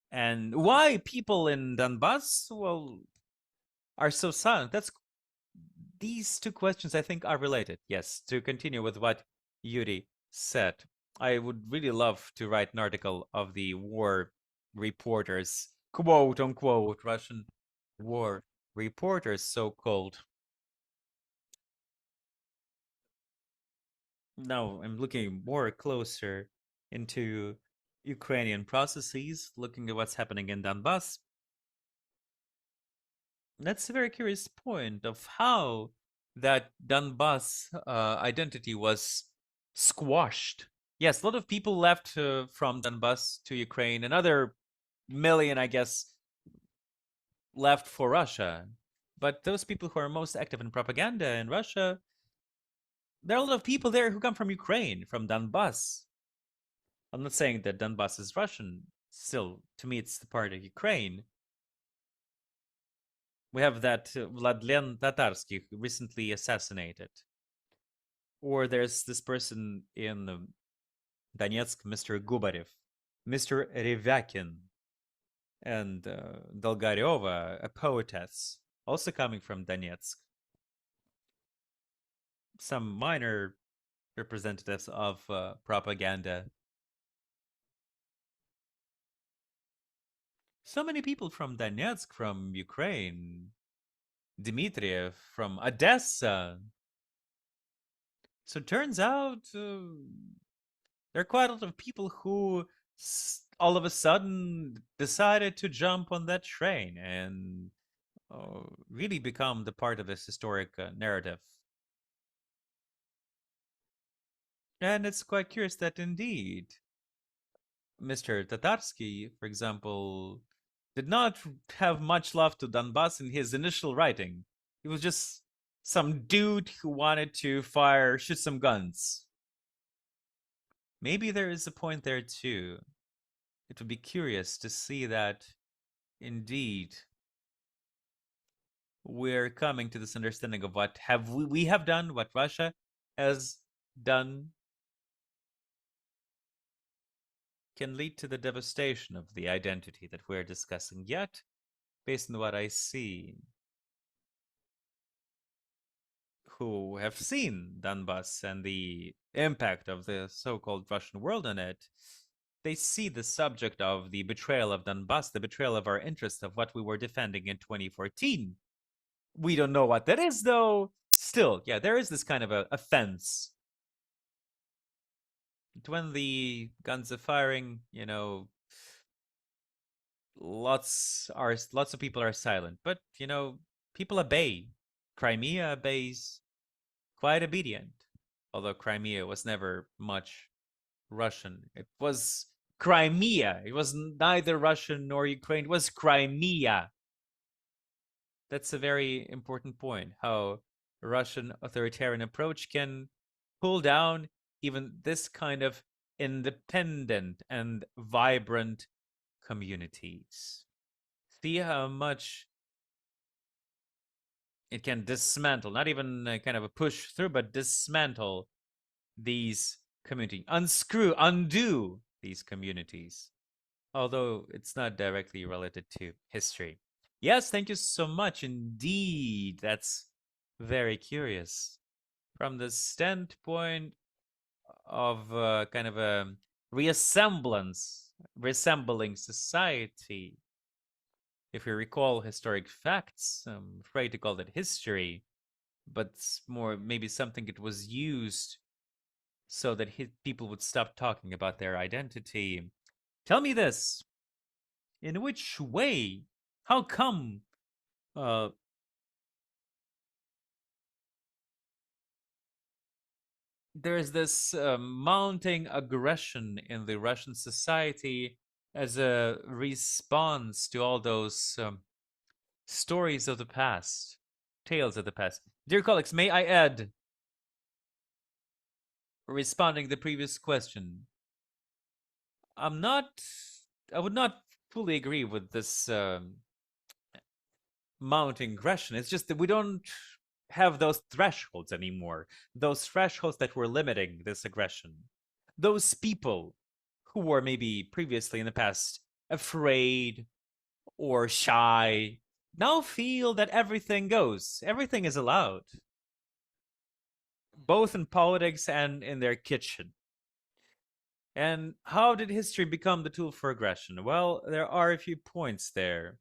And why people in Donbass, well, are so silent? These two questions, I think, are related. Yes, to continue with what Yuri said, I would really love to write an article of the war reporters, quote unquote, Russian war reporters, so-called. Now I'm looking more closer into Ukrainian processes, looking at what's happening in Donbass. That's a very curious point of how that Donbass identity was squashed. Yes, a lot of people left from Donbass to Ukraine. Another million, I guess, left for Russia. But those people who are most active in propaganda in Russia, there are a lot of people there who come from Ukraine, from Donbass. I'm not saying that Donbass is Russian. Still, to me, it's the part of Ukraine. We have that Vladlen Tatarsky recently assassinated. Or there's this person in Donetsk, Mr. Gubarev, Mr. Revyakin, and Dolgariova, a poetess. also coming from Donetsk. Some minor representatives of propaganda. So many people from Donetsk, from Ukraine, Dmitriev, from Odessa. So it turns out there are quite a lot of people who all of a sudden decided to jump on that train and really become the part of this historic narrative. And it's quite curious that indeed Mr. Tatarsky, for example, did not have much love to Donbass in his initial writing. He was just some dude who wanted to shoot some guns. Maybe there is a point there too. It would be curious to see that indeed we're coming to this understanding of what we have done, what Russia has done, can lead to the devastation of the identity that we're discussing. Yet, based on what I see, who have seen Donbass and the impact of the so-called Russian world on it, they see the subject of the betrayal of Donbass, the betrayal of our interests, of what we were defending in 2014. We don't know what that is, though. Still, yeah, there is this kind of a offense. When the guns are firing, lots of people are silent, but people obey. Crimea obeys, quite obedient, although Crimea was never much Russian. It was Crimea. It was neither Russian nor Ukraine. It was Crimea. That's a very important point, how a Russian authoritarian approach can pull down even this kind of independent and vibrant communities. See how much it can dismantle, not even kind of a push through, but dismantle these communities, undo these communities, although it's not directly related to history. Yes, thank you so much indeed. That's very curious. From the standpoint of kind of a resembling society, if we recall historic facts, I'm afraid to call it history, but more maybe something that was used so that people would stop talking about their identity. Tell me this. In which way? How come there's this mounting aggression in the Russian society as a response to all those stories of the past, tales of the past? Dear colleagues, may I add, responding to the previous question, I would not fully agree with this mounting aggression. It's just that we don't have those thresholds anymore, those thresholds that were limiting this aggression. Those people who were maybe previously in the past afraid or shy now feel that everything goes, everything is allowed, both in politics and in their kitchen. And how did history become the tool for aggression? Well, there are a few points there.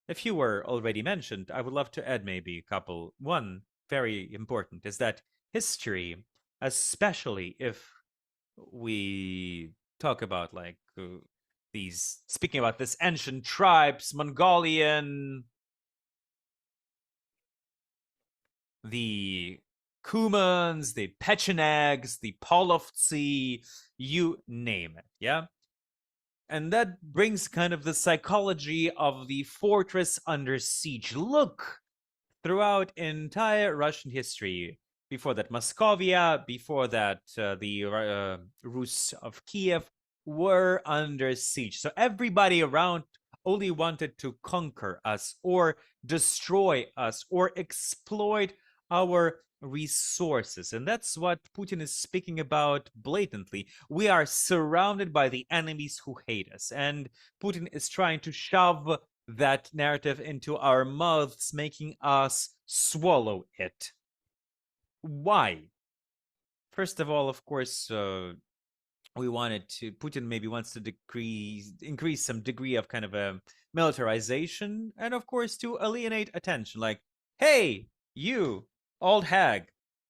A few were already mentioned. I would love to add maybe a couple. One, very important, is that history, especially if we talk about speaking about this ancient tribes, Mongolian, the Cumans, the Pechenegs, the Polovtsi, you name it, yeah? And that brings kind of the psychology of the fortress under siege. Look, throughout entire Russian history, before that Moscovia, before that the Rus of Kiev were under siege. So everybody around only wanted to conquer us or destroy us or exploit our resources. And that's what Putin is speaking about blatantly. We are surrounded by the enemies who hate us. And Putin is trying to shove that narrative into our mouths, making us swallow it. Why? First of all, of course, Putin maybe wants to increase some degree of kind of a militarization, and of course to alienate attention. Like, hey, you, old hag,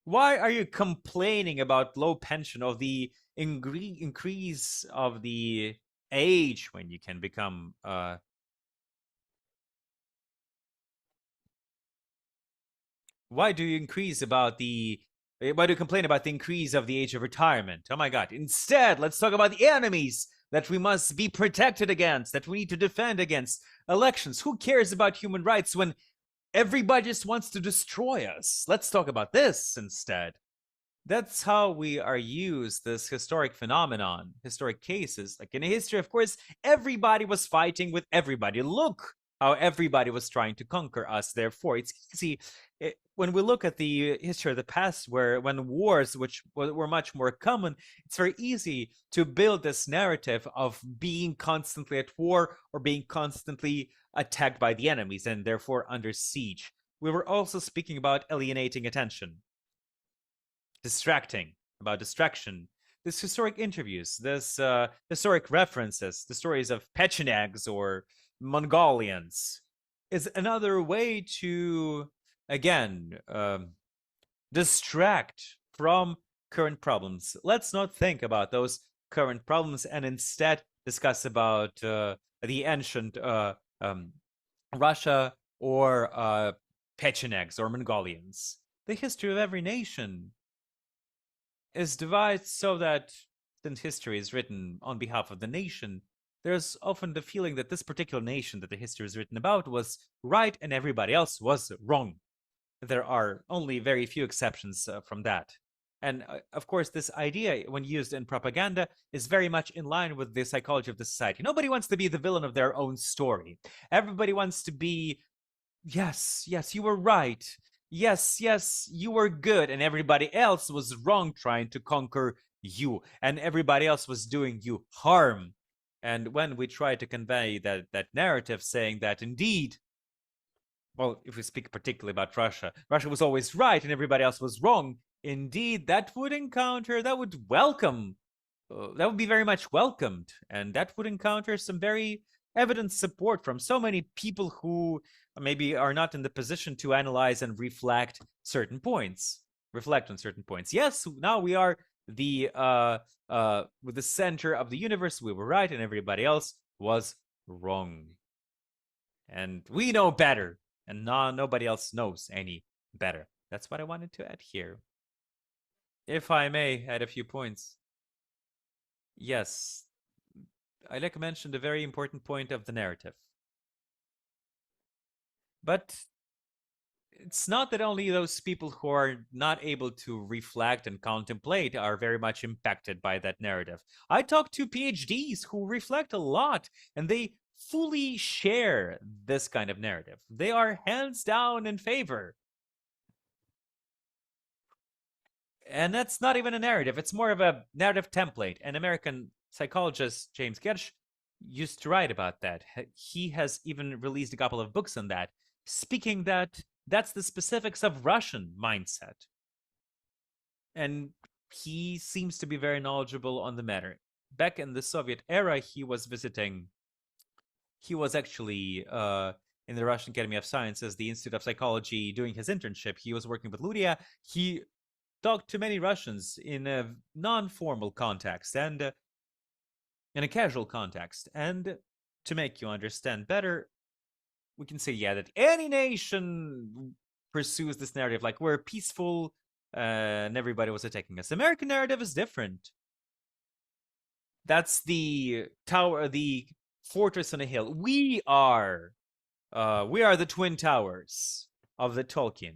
why are you complaining about low pension or the increase of the age when you can become why do you complain about the increase of the age of retirement? Oh my god. Instead, let's talk about the enemies that we must be protected against, that we need to defend against. Elections. Who cares about human rights when everybody just wants to destroy us? Let's talk about this instead. That's how we are used, this historic phenomenon, historic cases. Like in history, of course, everybody was fighting with everybody. Look how everybody was trying to conquer us. Therefore, it's easy when we look at the history of the past, when wars, which were much more common, it's very easy to build this narrative of being constantly at war or being constantly attacked by the enemies and therefore under siege. We were also speaking about alienating attention, about distraction. This historic interviews, this historic references, the stories of Pechenegs or Mongolians is another way to, again, distract from current problems. Let's not think about those current problems and instead discuss about the ancient Russia or Pechenegs or Mongolians. The history of every nation is divided so that since history is written on behalf of the nation, there's often the feeling that this particular nation that the history is written about was right and everybody else was wrong. There are only very few exceptions from that. And of course, this idea, when used in propaganda, is very much in line with the psychology of the society. Nobody wants to be the villain of their own story. Everybody wants to be, yes, you were right. Yes, you were good, and everybody else was wrong trying to conquer you, and everybody else was doing you harm. And when we try to convey that narrative, saying that indeed, well, if we speak particularly about Russia, Russia was always right and everybody else was wrong, indeed, that would be very much welcomed, and that would encounter some very evident support from so many people who maybe are not in the position to analyze and reflect on certain points. Yes, now we are with the center of the universe. We were right, and everybody else was wrong, and we know better, and nobody else knows any better. That's what I wanted to add here. If I may add a few points. Yes, Oleg mentioned a very important point of the narrative. But it's not that only those people who are not able to reflect and contemplate are very much impacted by that narrative. I talk to PhDs who reflect a lot, and they fully share this kind of narrative. They are hands down in favor. And that's not even a narrative. It's more of a narrative template. An American psychologist, James Gersh, used to write about that. He has even released a couple of books on that, speaking that that's the specifics of Russian mindset. And he seems to be very knowledgeable on the matter. Back in the Soviet era, he was actually in the Russian Academy of Sciences, the Institute of Psychology, doing his internship. He was working with Luria. He talked to many Russians in a non-formal context and in a casual context. And to make you understand better, we can say, yeah, that any nation pursues this narrative like we're peaceful and everybody was attacking us. American narrative is different. That's the tower, the fortress on a hill. We are the Twin Towers of the Tolkien.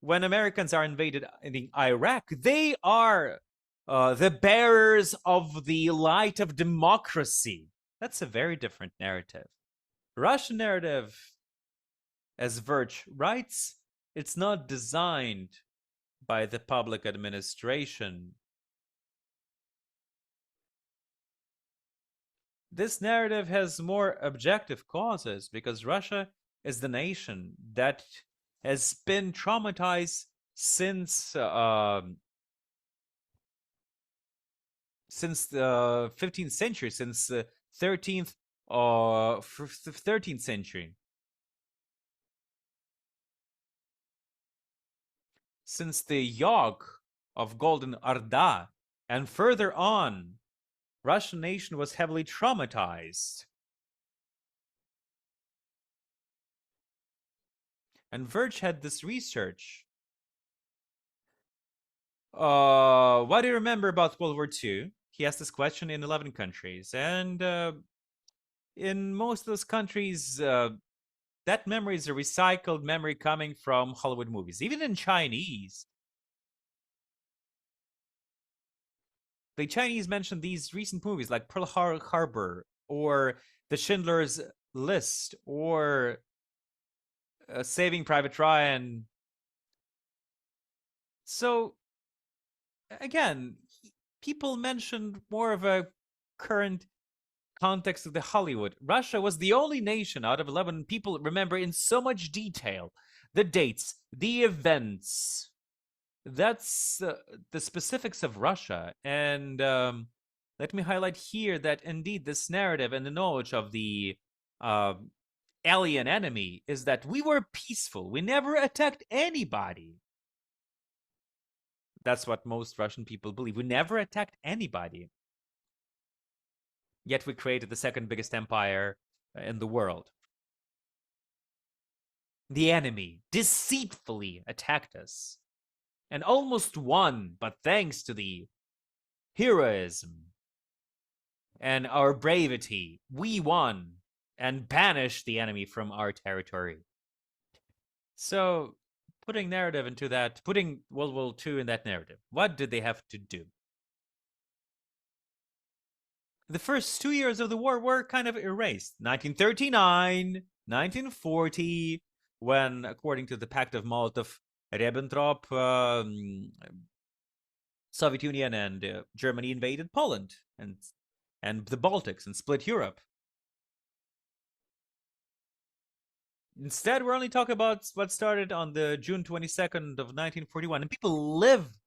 When Americans are invaded in Iraq, they are the bearers of the light of democracy. That's a very different narrative. Russian narrative, as Verge writes, it's not designed by the public administration. This narrative has more objective causes because Russia is the nation that has been traumatized since the 15th century, since the 13th 13th century, since the Yog of Golden Orda, and further on, Russian nation was heavily traumatized. And Verge had this research. What do you remember about World War II? He asked this question in 11 countries. And in most of those countries, that memory is a recycled memory coming from Hollywood movies. Even in Chinese, the Chinese mentioned these recent movies like Pearl Harbor or The Schindler's List or Saving Private Ryan. So, again, people mentioned more of a current context of the Hollywood. Russia was the only nation out of 11 people remember in so much detail the dates, the events. That's the specifics of Russia. And let me highlight here that indeed this narrative and the knowledge of the alien enemy is that we were peaceful. We never attacked anybody. That's what most Russian people believe. We never attacked anybody. Yet we created the second biggest empire in the world. The enemy deceitfully attacked us and almost won, but thanks to the heroism and our bravery, we won and banished the enemy from our territory. So, putting narrative into that, putting World War II in that narrative, what did they have to do? The first 2 years of the war were kind of erased. 1939, 1940, when, according to the Pact of Molotov-Ribbentrop, Soviet Union and Germany invaded Poland and the Baltics and split Europe. Instead, we're only talking about what started on the June 22nd of 1941, and people live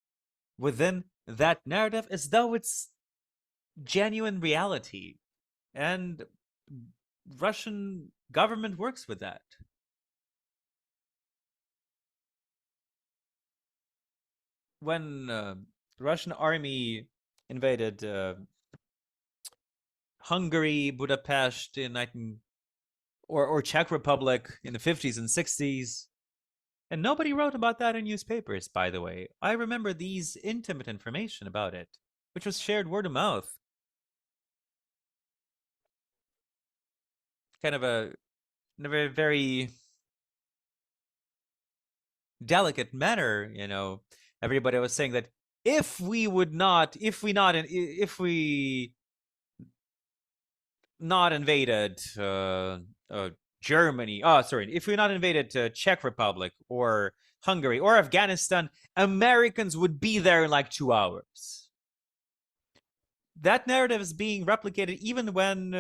within that narrative as though it's genuine reality, and Russian government works with that. When the Russian army invaded Hungary, Budapest in or Czech Republic in the 50s and 60s, and nobody wrote about that in newspapers, by the way. I remember these intimate information about it, which was shared word of mouth. Kind of a very delicate manner, you know. Everybody was saying that if we not invaded Germany, if we not invaded Czech Republic or Hungary or Afghanistan, Americans would be there in like 2 hours. That narrative is being replicated even when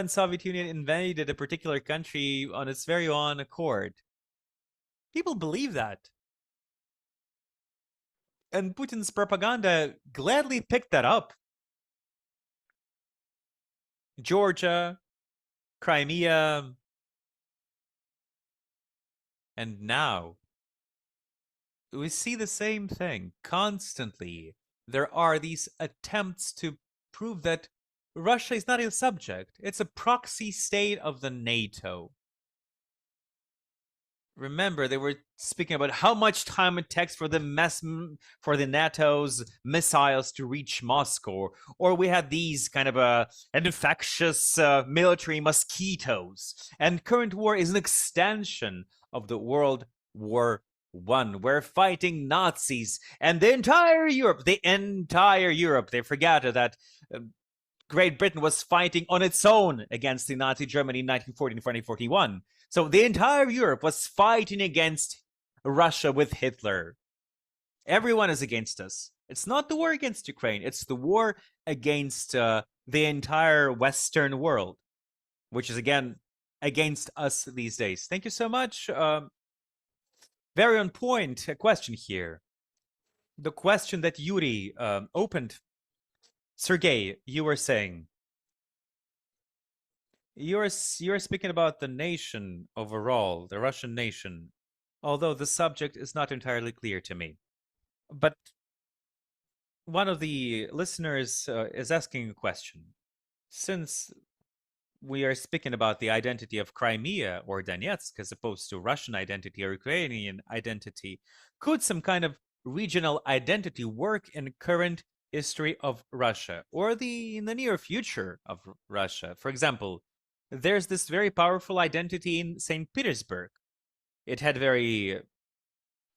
Soviet Union invaded a particular country on its very own accord. People believe that. And Putin's propaganda gladly picked that up. Georgia, Crimea, and now we see the same thing constantly. There are these attempts to prove that Russia is not a subject. It's a proxy state of the NATO. Remember, they were speaking about how much time it takes for the NATO's missiles to reach Moscow, or we had these kind of infectious military mosquitoes. And current war is an extension of the World War I. We're fighting Nazis, and the entire Europe, they forgot that Great Britain was fighting on its own against the Nazi Germany in 1940 and 1941. So the entire Europe was fighting against Russia with Hitler. Everyone is against us. It's not the war against Ukraine, it's the war against the entire Western world, which is, again, against us these days. Thank you so much. Very on point question here. The question that Yuri opened. Sergey, you were saying you're speaking about the nation overall, the Russian nation, although the subject is not entirely clear to me. But one of the listeners is asking a question. Since we are speaking about the identity of Crimea or Donetsk as opposed to Russian identity or Ukrainian identity, could some kind of regional identity work in current history of Russia or in the near future of Russia? For example, there's this very powerful identity in St. Petersburg. It had very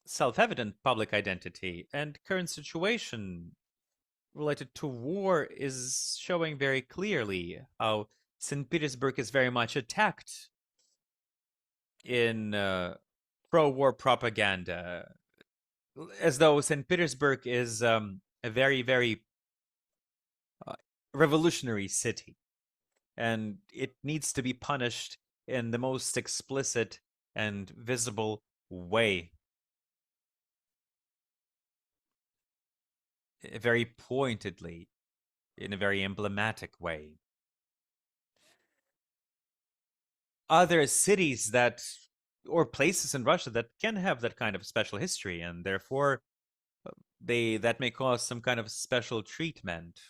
self-evident public identity, and current situation related to war is showing very clearly how St. Petersburg is very much attacked in pro-war propaganda, as though St. Petersburg is a very, very revolutionary city, and it needs to be punished in the most explicit and visible way. Very pointedly, in a very emblematic way. Other cities or places in Russia that can have that kind of special history, and therefore that may cause some kind of special treatment.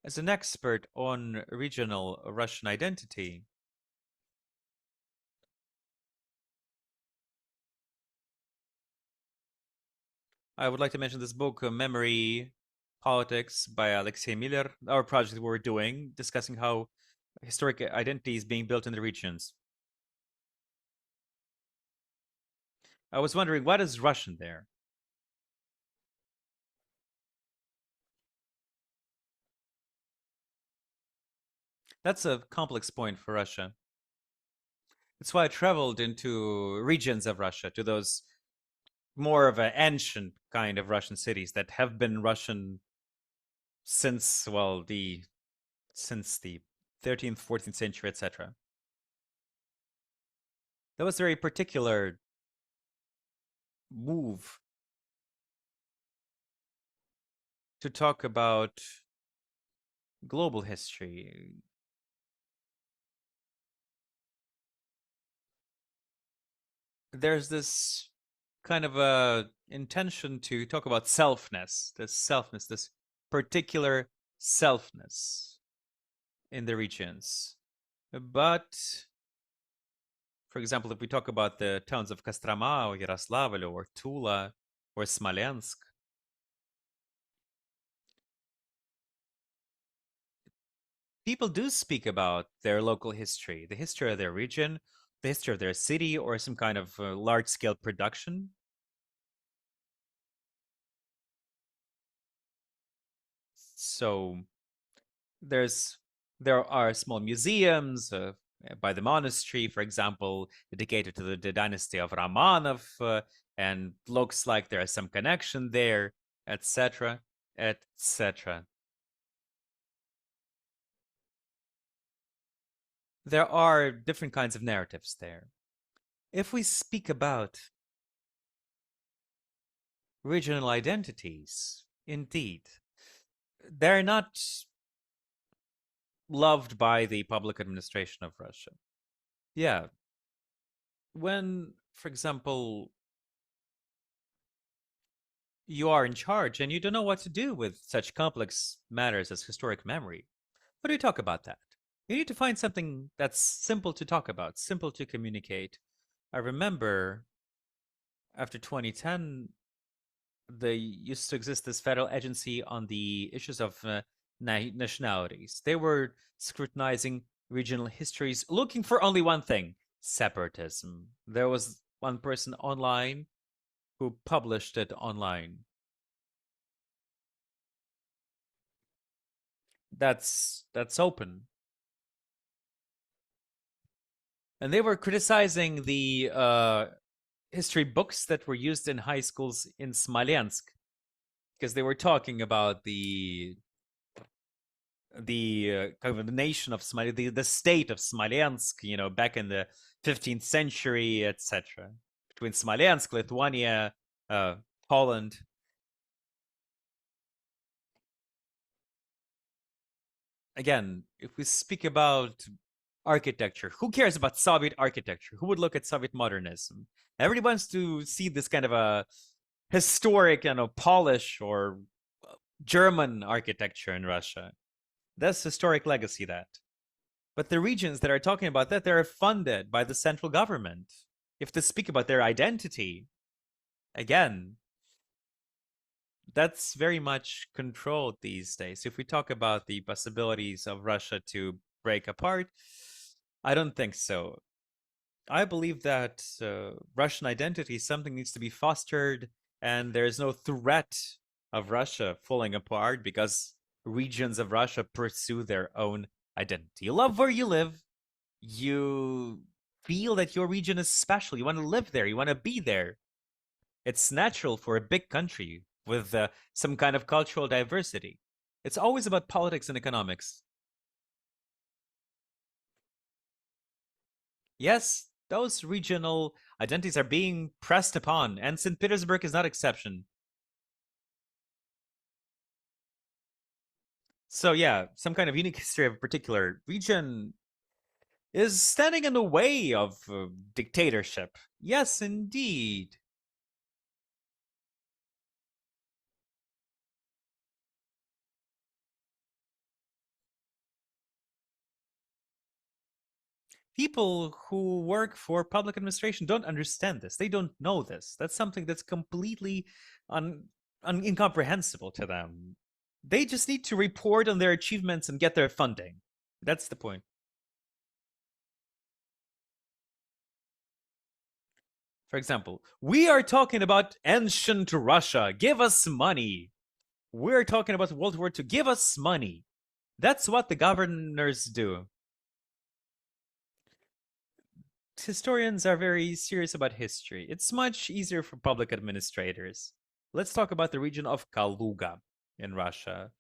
As an expert on regional Russian identity, I would like to mention this book, Memory Politics by Alexei Miller, our project we're doing, discussing how historic identity is being built in the regions. I was wondering, what is Russian there? That's a complex point for Russia. That's why I traveled into regions of Russia, to those more of an ancient kind of Russian cities that have been Russian since, well, since the 13th, 14th century, etc. That was a very particular move to talk about global history. There's this kind of a intention to talk about selfness, this particular selfness in the regions. But, for example, if we talk about the towns of Kostroma or Yaroslavl or Tula or Smolensk, people do speak about their local history, the history of their region, the history of their city, or some kind of large-scale production. So there are small museums by the monastery, for example, dedicated to the dynasty of Romanov, and looks like there is some connection there, etc., etc. There are different kinds of narratives there. If we speak about regional identities, indeed, they're not loved by the public administration of Russia. Yeah. When, for example, you are in charge and you don't know what to do with such complex matters as historic memory, what do you talk about that? You need to find something that's simple to talk about, simple to communicate. I remember after 2010, there used to exist this federal agency on the issues of nationalities. They were scrutinizing regional histories, looking for only one thing: separatism. There was one person online who published it online. That's open. And they were criticizing the history books that were used in high schools in Smolensk because they were talking about the kind of the nation of Smolensk, the state of Smolensk, back in the 15th century, etc. Between Smolensk, Lithuania, uh, Poland. Again, if we speak about architecture, who cares about Soviet architecture? Who would look at Soviet modernism? Everybody wants to see this kind of a historic, Polish or German architecture in Russia. That's historic legacy, that. But the regions that are talking about that, they're funded by the central government. If they speak about their identity, again, that's very much controlled these days. If we talk about the possibilities of Russia to break apart, I don't think so. I believe that Russian identity is something needs to be fostered, and there is no threat of Russia falling apart because regions of Russia pursue their own identity. You love where you live. You feel that your region is special. You want to live there. You want to be there. It's natural for a big country with some kind of cultural diversity. It's always about politics and economics. Yes, those regional identities are being pressed upon, and St. Petersburg is not exception. So yeah, some kind of unique history of a particular region is standing in the way of dictatorship. Yes, indeed. People who work for public administration don't understand this. They don't know this. That's something that's completely incomprehensible to them. They just need to report on their achievements and get their funding. That's the point. For example, we are talking about ancient Russia. Give us money. We're talking about World War II. Give us money. That's what the governors do. Historians are very serious about history. It's much easier for public administrators. Let's talk about the region of Kaluga in Russia.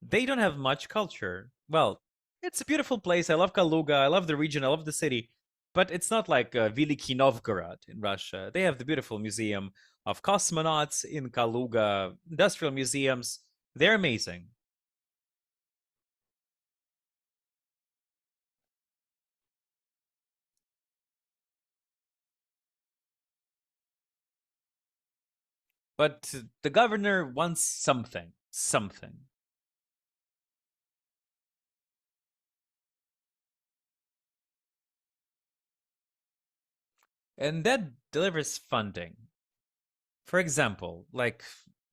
They don't have much culture. Well, it's a beautiful place. I love Kaluga. I love the region. I love the city. But it's not like Veliki Novgorod in Russia. They have the beautiful museum of cosmonauts in Kaluga, industrial museums. They're amazing. But the governor wants something. Something. And that delivers funding. For example, like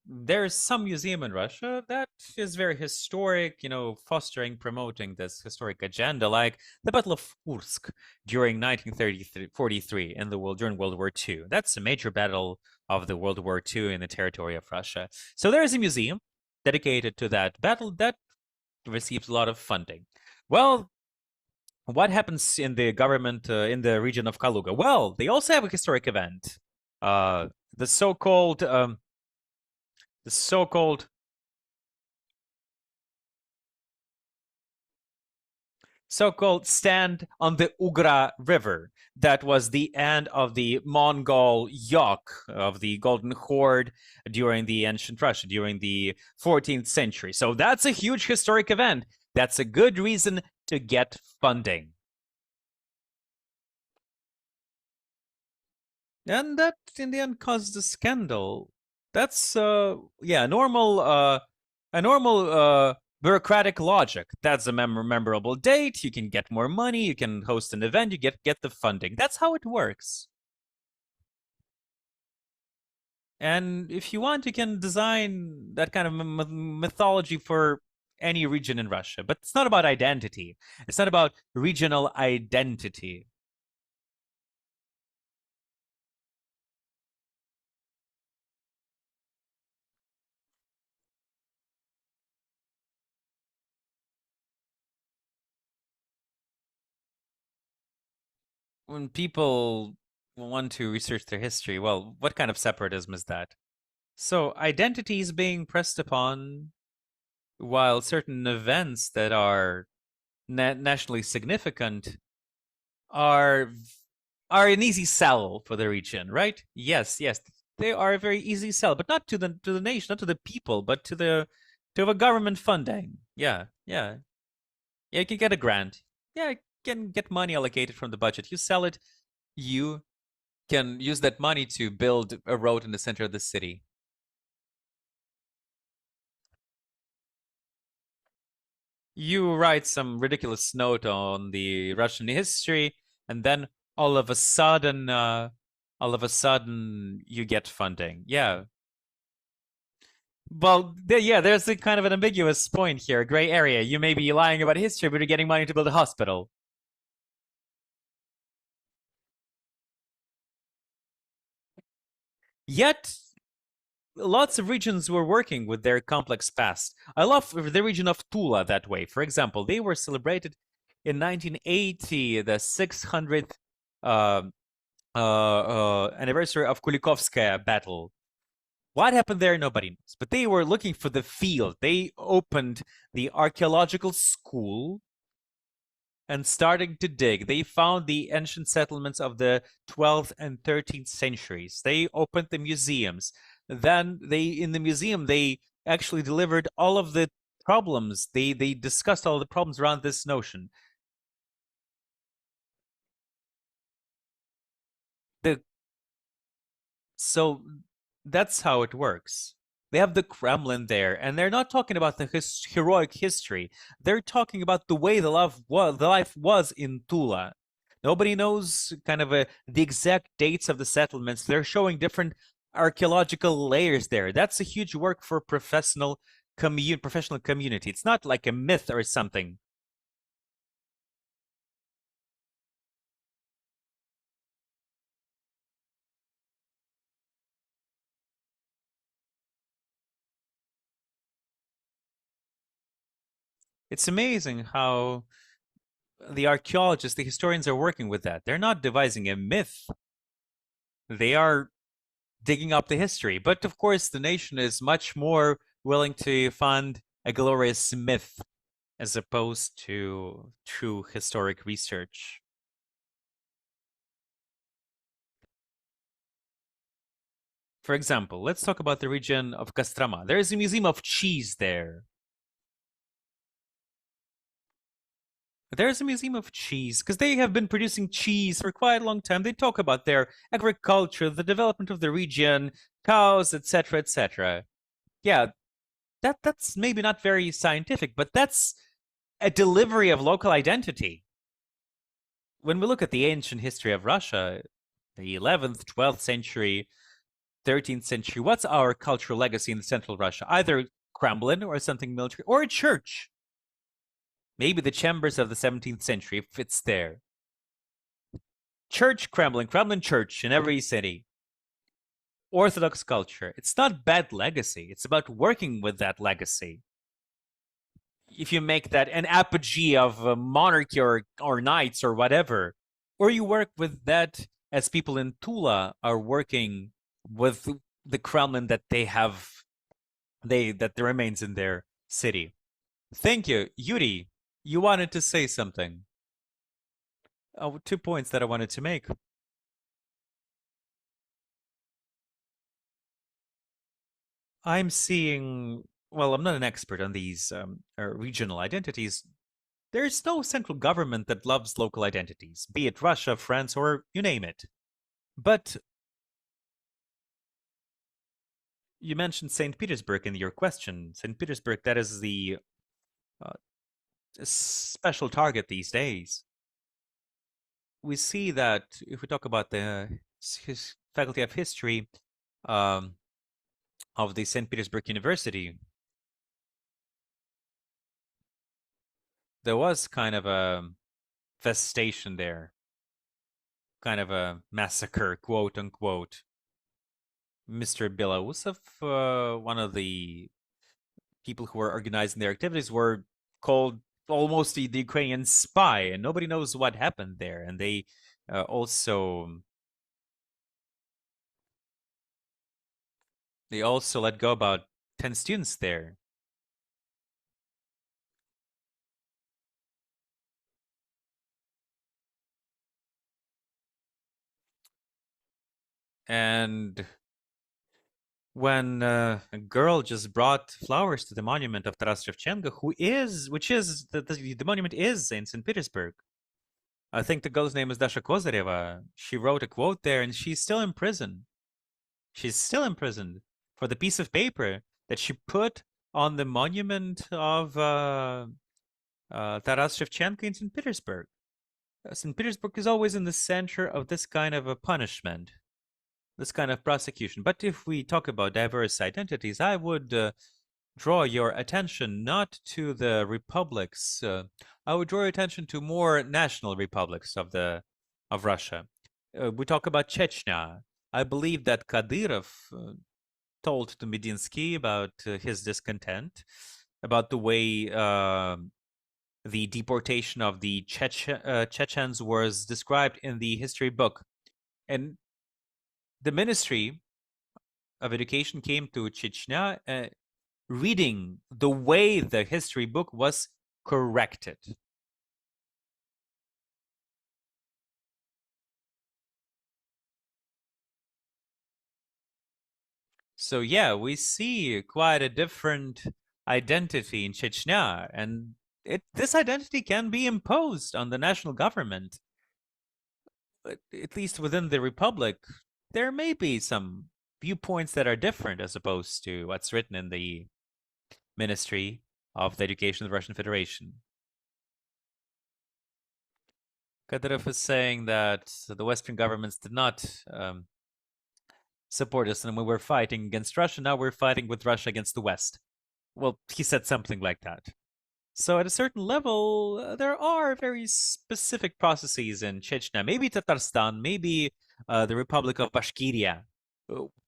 there's some museum in Russia that is very historic, fostering, promoting this historic agenda, like the Battle of Kursk during 1943 in the world during World War II. That's a major battle of the World War II in the territory of Russia. So there is a museum dedicated to that battle that receives a lot of funding. Well, what happens in the government in the region of Kaluga? Well, they also have a historic event, uh, the so-called the so-called so-called stand on the Ugra River. That was the end of the Mongol yoke of the Golden Horde during the ancient Russia, during the 14th century. So that's a huge historic event. That's a good reason to get funding. And that in the end caused a scandal. That's yeah, normal a normal bureaucratic logic. That's a memorable date. You can get more money. You can host an event. You get the funding. That's how it works. And if you want, you can design that kind of mythology for any region in Russia. But it's not about identity. It's not about regional identity. when people want to research their history, well, what kind of separatism is that? So identity is being pressed upon while certain events that are nationally significant are an easy sell for the region, right? Yes, yes, they are a very easy sell, but not to the nation, not to the people, but to the government funding. Yeah, yeah, yeah. You can get a grant. Yeah, you can get money allocated from the budget. You sell it. You can use that money to build a road in the center of the city. You write some ridiculous note on the Russian history, and then all of a sudden, you get funding. Yeah. Well, yeah, there's a kind of an ambiguous point here, a gray area. You may be lying about history, but you're getting money to build a hospital. Yet, lots of regions were working with their complex past. I love the region of Tula that way. For example, they were celebrated in 1980, the 600th uh, anniversary of Kulikovskaya battle. What happened there, nobody knows. But they were looking for the field. They opened the archaeological school and starting to dig. They found the ancient settlements of the 12th and 13th centuries. They opened the museums. Then in the museum, they actually delivered all of the problems. They discussed all the problems around this notion. The So that's how it works. They have the Kremlin there, and they're not talking about the heroic history. They're talking about the way the life was in Tula. Nobody knows kind of the exact dates of the settlements. They're showing different archaeological layers there. That's a huge work for professional community. It's not like a myth or something. It's amazing how the archaeologists, the historians are working with that. They're not devising a myth. They are digging up the history. But of course, the nation is much more willing to fund a glorious myth as opposed to true historic research. For example, let's talk about the region of Kostroma. There is a museum of cheese there. There's a museum of cheese because they have been producing cheese for quite a long time. They talk about their agriculture, the development of the region, cows, etc., etc. Yeah, that's maybe not very scientific, but that's a delivery of local identity. When we look at the ancient history of Russia, the 11th, 12th century, 13th century, what's our cultural legacy in central Russia? Either Kremlin or something military, or a church. Maybe the chambers of the 17th century, if it's there. Church, Kremlin, Kremlin church in every city. Orthodox culture. It's not bad legacy. It's about working with that legacy. If you make that an apogee of monarchy or knights or whatever, or you work with that as people in Tula are working with the Kremlin that they have, that remains in their city. Thank you, Yuri. You wanted to say something. 2 points that I wanted to make. I'm seeing. Well, I'm not an expert on these regional identities. There's no central government that loves local identities, be it Russia, France, or you name it. But you mentioned St. Petersburg in your question. St. Petersburg, that is the uh, special target these days. We see that if we talk about the Faculty of History um, of the St. Petersburg University, there was kind of a festation there, kind of a massacre, quote unquote. Mr. Belousov, one of the people who were organizing their activities, were called almost the Ukrainian spy, and nobody knows what happened there. And they Also, they also let go about 10 students there. And when a girl just brought flowers to the monument of Taras Shevchenko, the monument is in St. Petersburg. I think the girl's name is Dasha Kozareva. She wrote a quote there, and she's still in prison. She's still imprisoned for the piece of paper that she put on the monument of Taras Shevchenko in St. Petersburg. St. Petersburg is always in the center of this kind of a punishment, this kind of prosecution. But if we talk about diverse identities, I would draw your attention not to the republics. I would draw your attention to more national republics of Russia. We talk about Chechnya. I believe that Kadyrov told to Medinsky about his discontent, about the way the deportation of the Chechens was described in the history book. And the Ministry of Education came to Chechnya reading the way the history book was corrected. So yeah, we see quite a different identity in Chechnya, and this identity can be imposed on the national government. At least within the republic, there may be some viewpoints that are different as opposed to what's written in the Ministry of the Education of the Russian Federation. Kadyrov is saying that the Western governments did not support us, and when we were fighting against Russia, now we're fighting with Russia against the West. Well, he said something like that. So at a certain level, there are very specific processes in Chechnya, maybe Tatarstan, maybe the Republic of Bashkiria,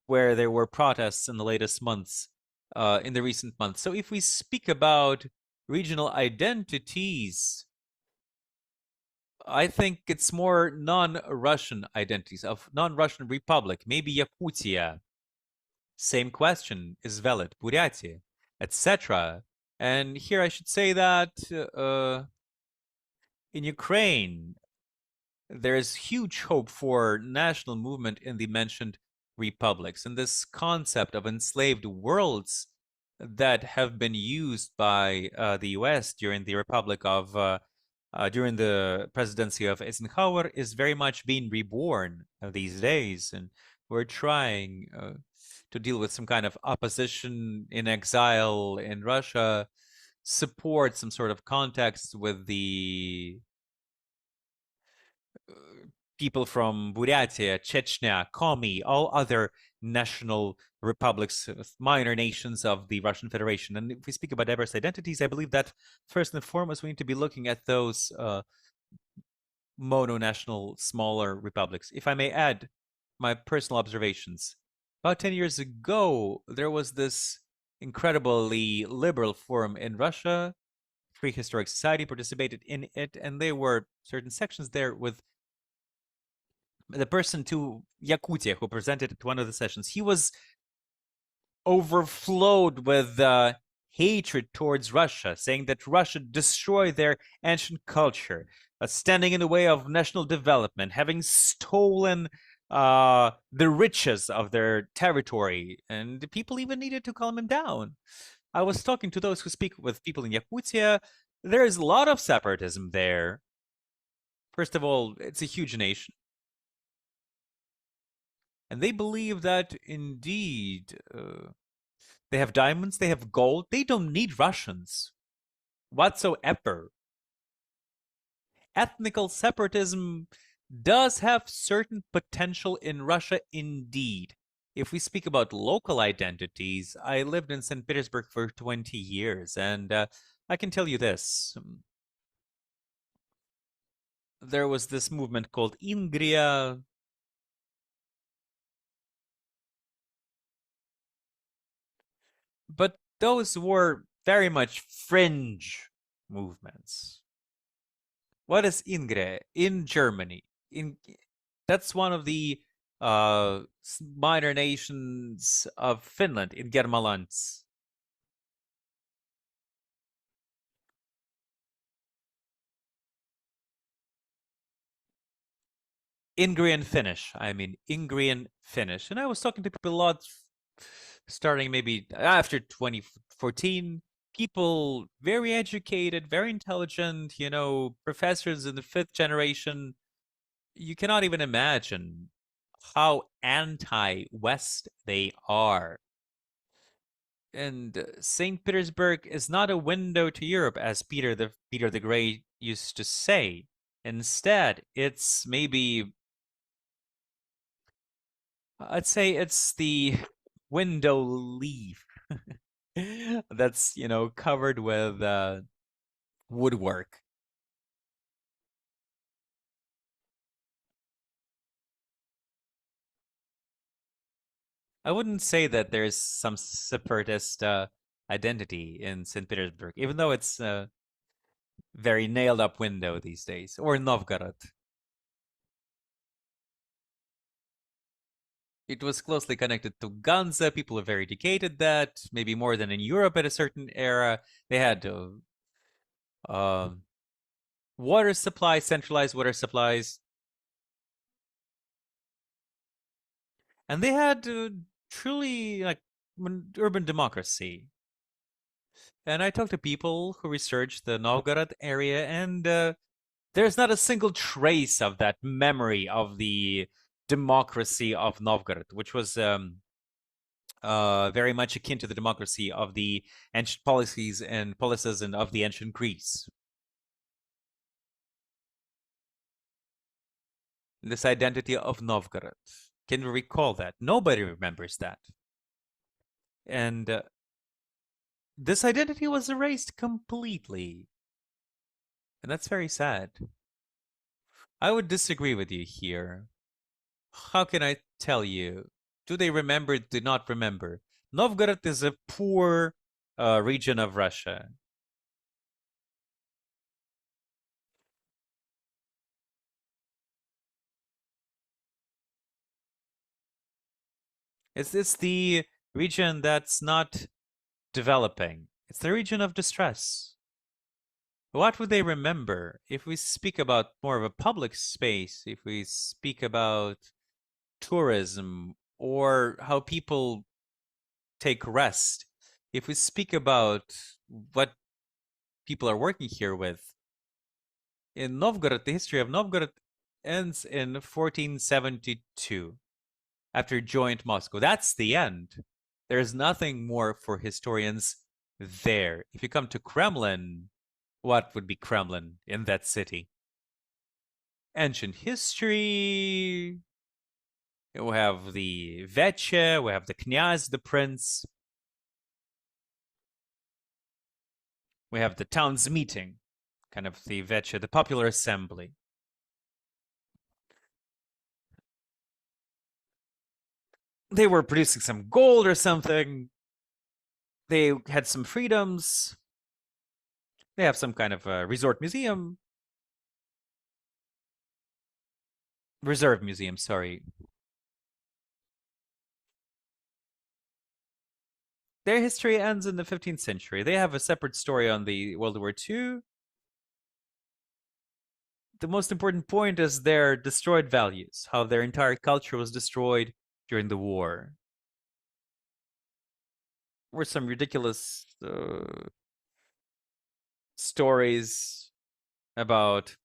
where there were protests in the latest months, in the recent months. So if we speak about regional identities, I think it's more non-Russian identities of non-Russian republic, maybe Yakutia. Same question is valid, Buryatia, etc. And here I should say that in Ukraine, there is huge hope for national movement in the mentioned republics. And this concept of enslaved worlds that have been used by the US during the Republic of during the presidency of Eisenhower is very much being reborn these days. And we're trying to deal with some kind of opposition in exile in Russia, support some sort of context with the people from Buryatia, Chechnya, Komi, all other national republics, minor nations of the Russian Federation. And if we speak about diverse identities, I believe that first and foremost, we need to be looking at those mono-national smaller republics. If I may add my personal observations, about 10 years ago, there was this incredibly liberal forum in Russia. Free Historic Society participated in it, and there were certain sections there with the person to Yakutia who presented at one of the sessions. He was overflowed with hatred towards Russia, saying that Russia destroyed their ancient culture, standing in the way of national development, having stolen the riches of their territory, and the people even needed to calm him down. I was talking to those who speak with people in Yakutia. There is a lot of separatism there. First of all, it's a huge nation. And they believe that indeed they have diamonds, they have gold. They don't need Russians whatsoever. Ethnical separatism does have certain potential in Russia indeed. If we speak about local identities, I lived in St. Petersburg for 20 years, and I can tell you this. There was this movement called Ingria. But those were very much fringe movements. What is Ingre in Germany? in that's one of the minor nations of Finland in Germalands. Ingrian Finnish. I mean, Ingrian Finnish. And I was talking to people a lot starting maybe after 2014. People very educated, very intelligent, professors in the fifth generation. You cannot even imagine how anti-West they are. And St. Petersburg is not a window to Europe, as Peter the Great used to say. Instead, it's maybe I'd say it's the window leaf that's covered with woodwork. I wouldn't say that there's some separatist identity in St. Petersburg, even though it's a very nailed up window these days, or Novgorod. It was closely connected to Ganza. People are very educated that, maybe more than in Europe at a certain era. They had uh, water supply, centralized water supplies, and they had truly like urban democracy. And I talked to people who researched the Novgorod area, and there's not a single trace of that memory of the democracy of Novgorod, which was very much akin to the democracy of the ancient policies and policies and of the ancient Greece. This identity of Novgorod. Can you recall that? Nobody remembers that. And this identity was erased completely. And that's very sad. I would disagree with you here. How can I tell you? Do they remember? Do not remember? Novgorod is a poor region of Russia. It's the region that's not developing. It's the region of distress. What would they remember if we speak about more of a public space, if we speak about tourism or how people take rest, if we speak about what people are working here with? In Novgorod, the history of Novgorod ends in 1472 after joint Moscow. That's the end. There's nothing more for historians there. If you come to Kremlin, what would be Kremlin in that city? Ancient history. We have the Veche, we have the Knyaz, the prince. We have the town's meeting, kind of the Veche, the popular assembly. They were producing some gold or something. They had some freedoms. They have some kind of a resort museum. Reserve museum, sorry. Their history ends in the 15th century. They have a separate story on the World War II. The most important point is their destroyed values, how their entire culture was destroyed during the war. Were some ridiculous stories about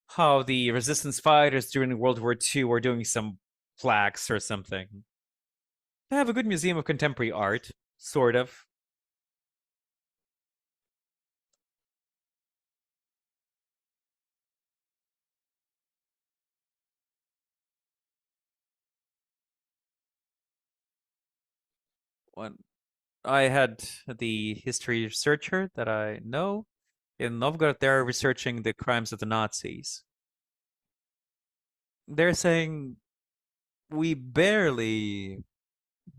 how the resistance fighters during World War II were doing some plaques or something. They have a good museum of contemporary art, sort of. When I had the history researcher that I know in Novgorod, they're researching the crimes of the Nazis. They're saying we barely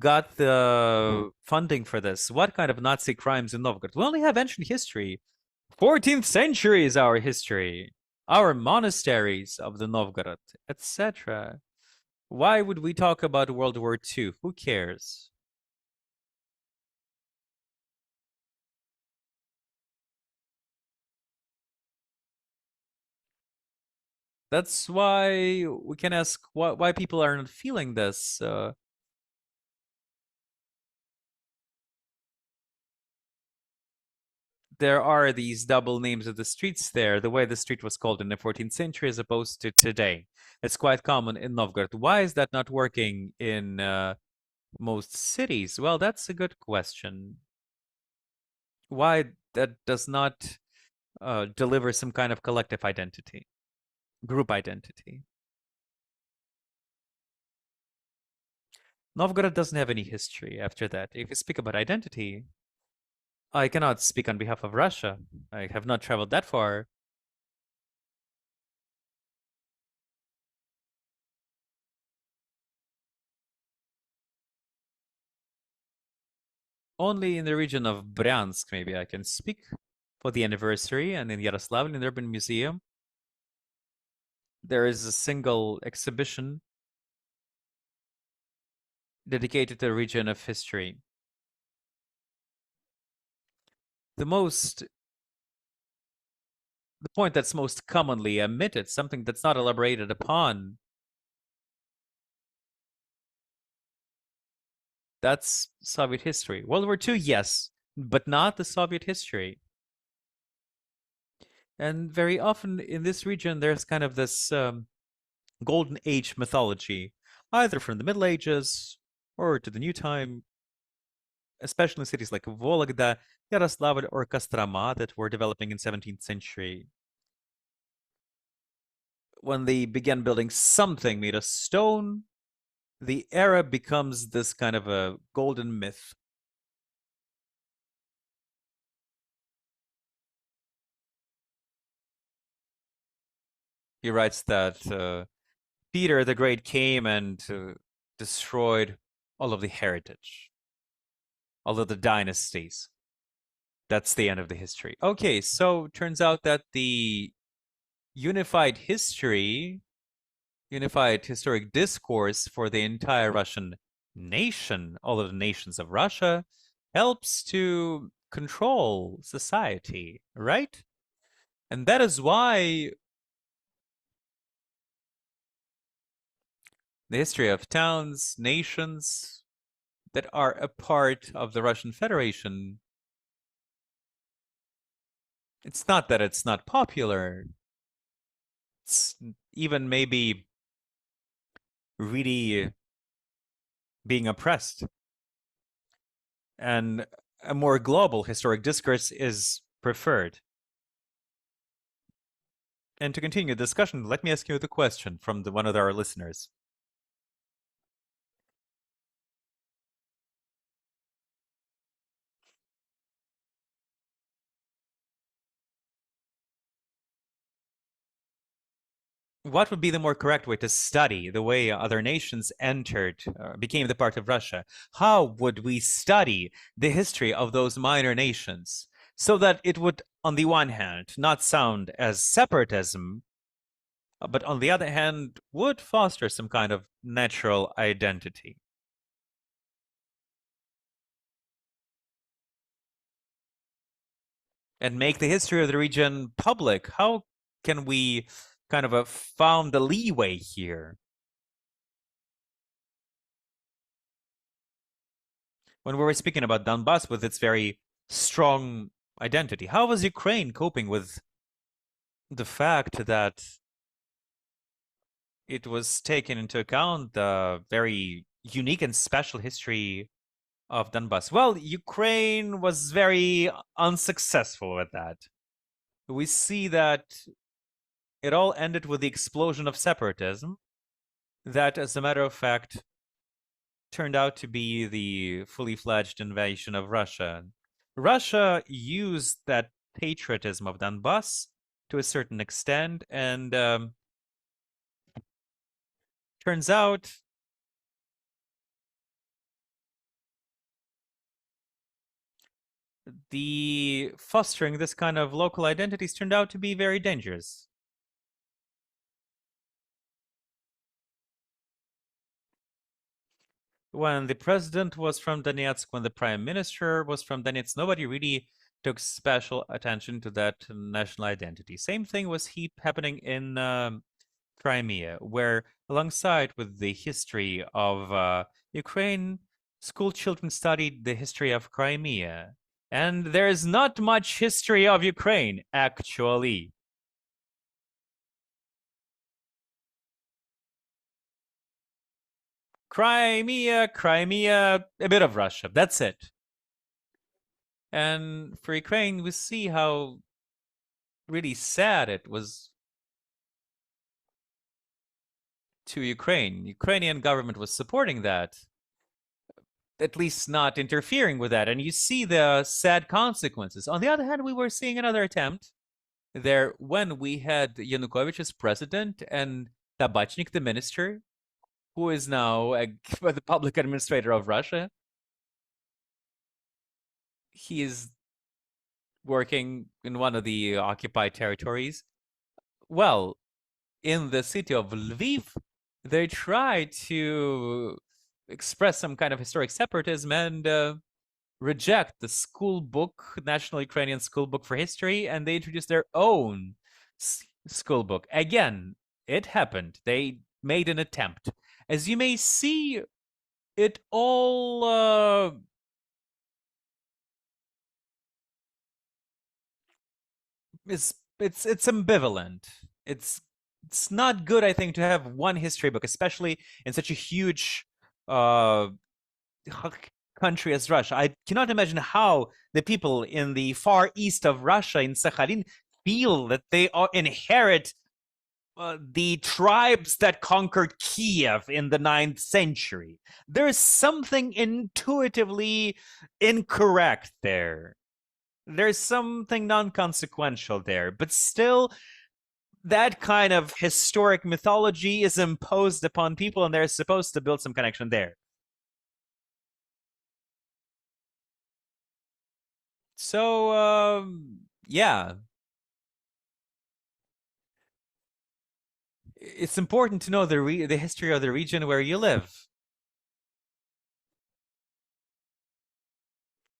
got the funding for this. What kind of Nazi crimes in Novgorod? We only have ancient history. 14th century is our history, our monasteries of the Novgorod, etc. Why would we talk about World War II? Who cares? That's why we can ask why people are not feeling this. There are these double names of the streets there, the way the street was called in the 14th century as opposed to today. It's quite common in Novgorod. Why is that not working in most cities? Well, that's a good question. Why that does not deliver some kind of collective identity, group identity? Novgorod doesn't have any history after that. If you speak about identity, I cannot speak on behalf of Russia. I have not traveled that far. Only in the region of Bryansk, maybe I can speak for the anniversary, and in Yaroslavl, in the Urban Museum, there is a single exhibition dedicated to the region of history. The point that's most commonly omitted, something that's not elaborated upon, that's Soviet history. World War II, yes, but not the Soviet history. And very often in this region, there's kind of this golden age mythology, either from the Middle Ages or to the new time, especially in cities like Vologda, Yaroslavl, or Kostroma that were developing in 17th century. When they began building something made of stone, the era becomes this kind of a golden myth. He writes that Peter the Great came and destroyed all of the heritage, all of the dynasties. That's the end of the history. Okay, so turns out that the unified history, unified historic discourse for the entire Russian nation, all of the nations of Russia, helps to control society, right? And that is why the history of towns, nations that are a part of the Russian Federation, it's not that it's not popular. It's even maybe really being oppressed. And a more global historic discourse is preferred. And to continue the discussion, let me ask you the question from one of our listeners. What would be the more correct way to study the way other nations entered, became the part of Russia? How would we study the history of those minor nations so that it would, on the one hand, not sound as separatism, but on the other hand, would foster some kind of natural identity? And make the history of the region public? How can we kind of found the leeway here? When we were speaking about Donbass with its very strong identity, how was Ukraine coping with the fact that it was taken into account the very unique and special history of Donbass? Well, Ukraine was very unsuccessful with that. We see that it all ended with the explosion of separatism, that, as a matter of fact, turned out to be the fully fledged invasion of Russia. Russia used that patriotism of Donbass to a certain extent, and turns out the fostering this kind of local identities turned out to be very dangerous. When the president was from Donetsk, when the prime minister was from Donetsk, nobody really took special attention to that national identity. Same thing was happening in Crimea, where alongside with the history of Ukraine, school children studied the history of Crimea. And there's not much history of Ukraine, actually. Crimea, a bit of Russia. That's it. And for Ukraine, we see how really sad it was to Ukraine. Ukrainian government was supporting that, at least not interfering with that. And you see the sad consequences. On the other hand, we were seeing another attempt there when we had Yanukovych as president and Tabachnik, the minister, who is now the public administrator of Russia. He is working in one of the occupied territories. Well, in the city of Lviv, they tried to express some kind of historic separatism and reject the school book, National Ukrainian School Book for History, and they introduced their own school book. Again, it happened. They made an attempt. As you may see, it all it's ambivalent. It's not good, I think, to have one history book, especially in such a huge country as Russia. I cannot imagine how the people in the far east of Russia, in Sakhalin, feel that they inherit the tribes that conquered Kiev in the 9th century. There's something intuitively incorrect there. There's something non-consequential there, but still, that kind of historic mythology is imposed upon people, and they're supposed to build some connection there. So, yeah. It's important to know the history of the region where you live.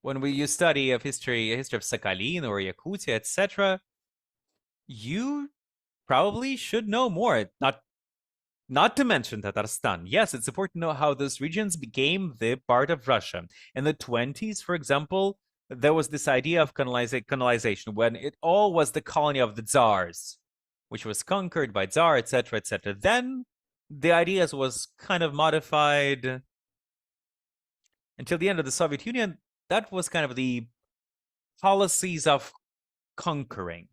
When you study of history of Sakhalin or Yakutia, etc., you probably should know more. Not to mention Tatarstan. Yes, it's important to know how those regions became the part of Russia. In the 20s, for example, there was this idea of colonization when it all was the colony of the Tsars, which was conquered by Tsar, etc., etc. Then the ideas was kind of modified until the end of the Soviet Union. That was kind of the policies of conquering.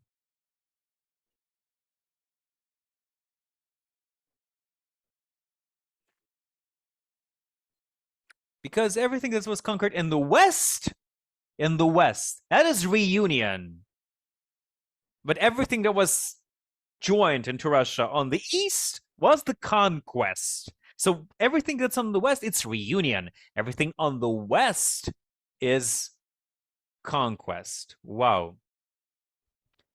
Because everything that was conquered in the West, that is reunion. But everything that was joined into Russia on the East was the conquest. So everything that's on the West, it's reunion. Everything on the West is conquest. Wow.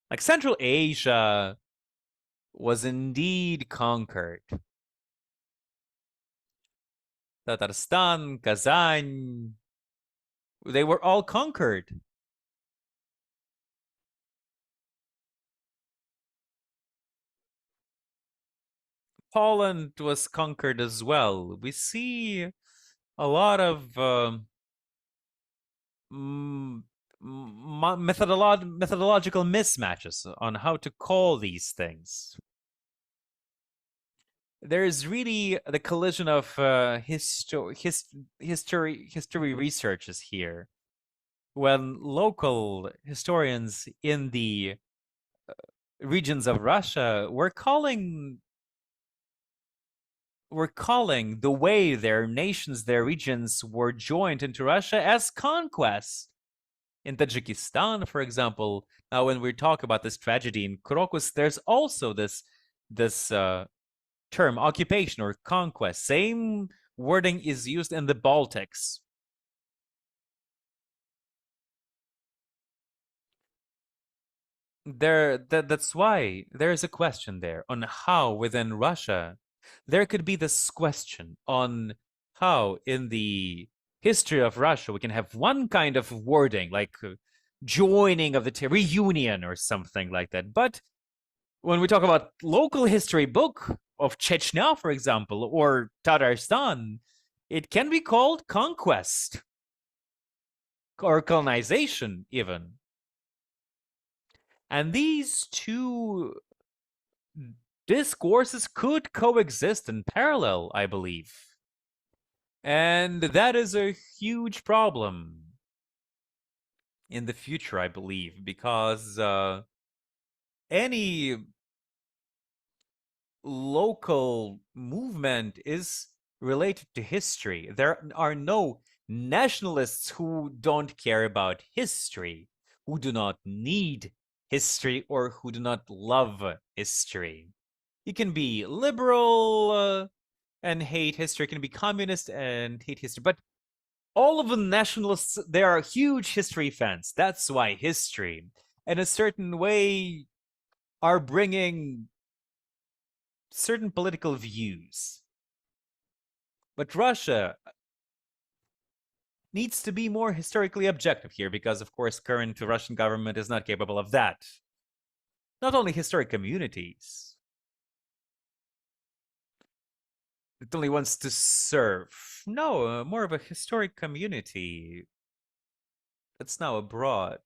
Like Central Asia was indeed conquered. Tatarstan, Kazan, they were all conquered. Poland was conquered as well. We see a lot of methodological mismatches on how to call these things. There's really the collision of history researches here, when local historians in the regions of Russia were calling the way their nations, their regions were joined into Russia as conquest. In Tajikistan, for example, now when we talk about this tragedy in Krokus, there's also this term, occupation or conquest. Same wording is used in the Baltics. That's why there's a question there on how within Russia there could be this question on how in the history of Russia we can have one kind of wording like joining of the reunion or something like that. But when we talk about local history book of Chechnya, for example, or Tatarstan, it can be called conquest or colonization even. And these two discourses could coexist in parallel, I believe. And that is a huge problem in the future, I believe, because any local movement is related to history. There are no nationalists who don't care about history, who do not need history, or who do not love history. You can be liberal and hate history, you can be communist and hate history, but all of the nationalists, they are huge history fans. That's why history, in a certain way, are bringing certain political views. But Russia needs to be more historically objective here because, of course, current Russian government is not capable of that. Not only historic communities. It only wants to serve. No, more of a historic community that's now abroad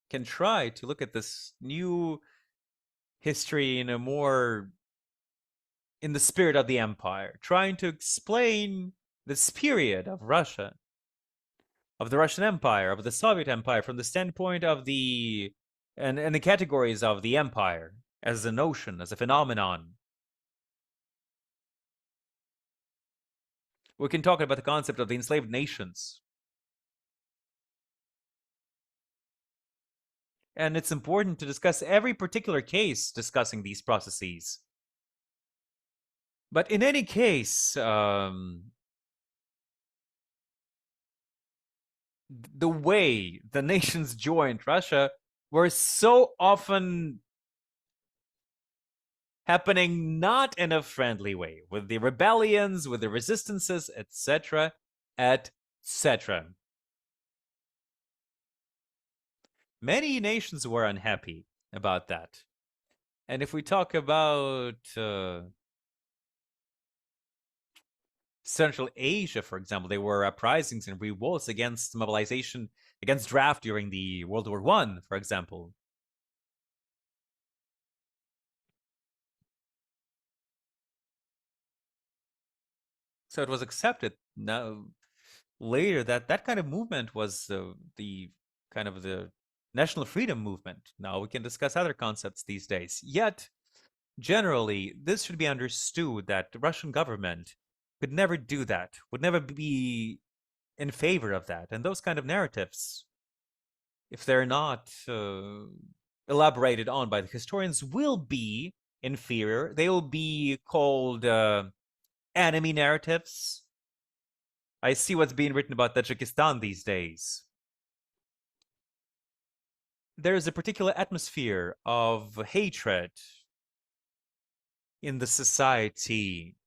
can try to look at this new history in a more in the spirit of the empire, trying to explain this period of Russia, of the Russian Empire, of the Soviet Empire, from the standpoint of the and the categories of the empire as a notion, as a phenomenon. We can talk about the concept of the enslaved nations. And it's important to discuss every particular case discussing these processes. But in any case, the way the nations joined Russia were so often happening not in a friendly way, with the rebellions, with the resistances, etc., etc. Many nations were unhappy about that. And if we talk about Central Asia, for example, there were uprisings and revolts against mobilization, against draft during the World War I, for example. So it was accepted now later that that kind of movement was the kind of the national freedom movement. Now we can discuss other concepts these days. Yet, generally, this should be understood that the Russian government could never do that, would never be in favor of that. And those kind of narratives, if they're not elaborated on by the historians, will be inferior. They will be called enemy narratives. I see what's being written about Tajikistan these days. There's a particular atmosphere of hatred in the society.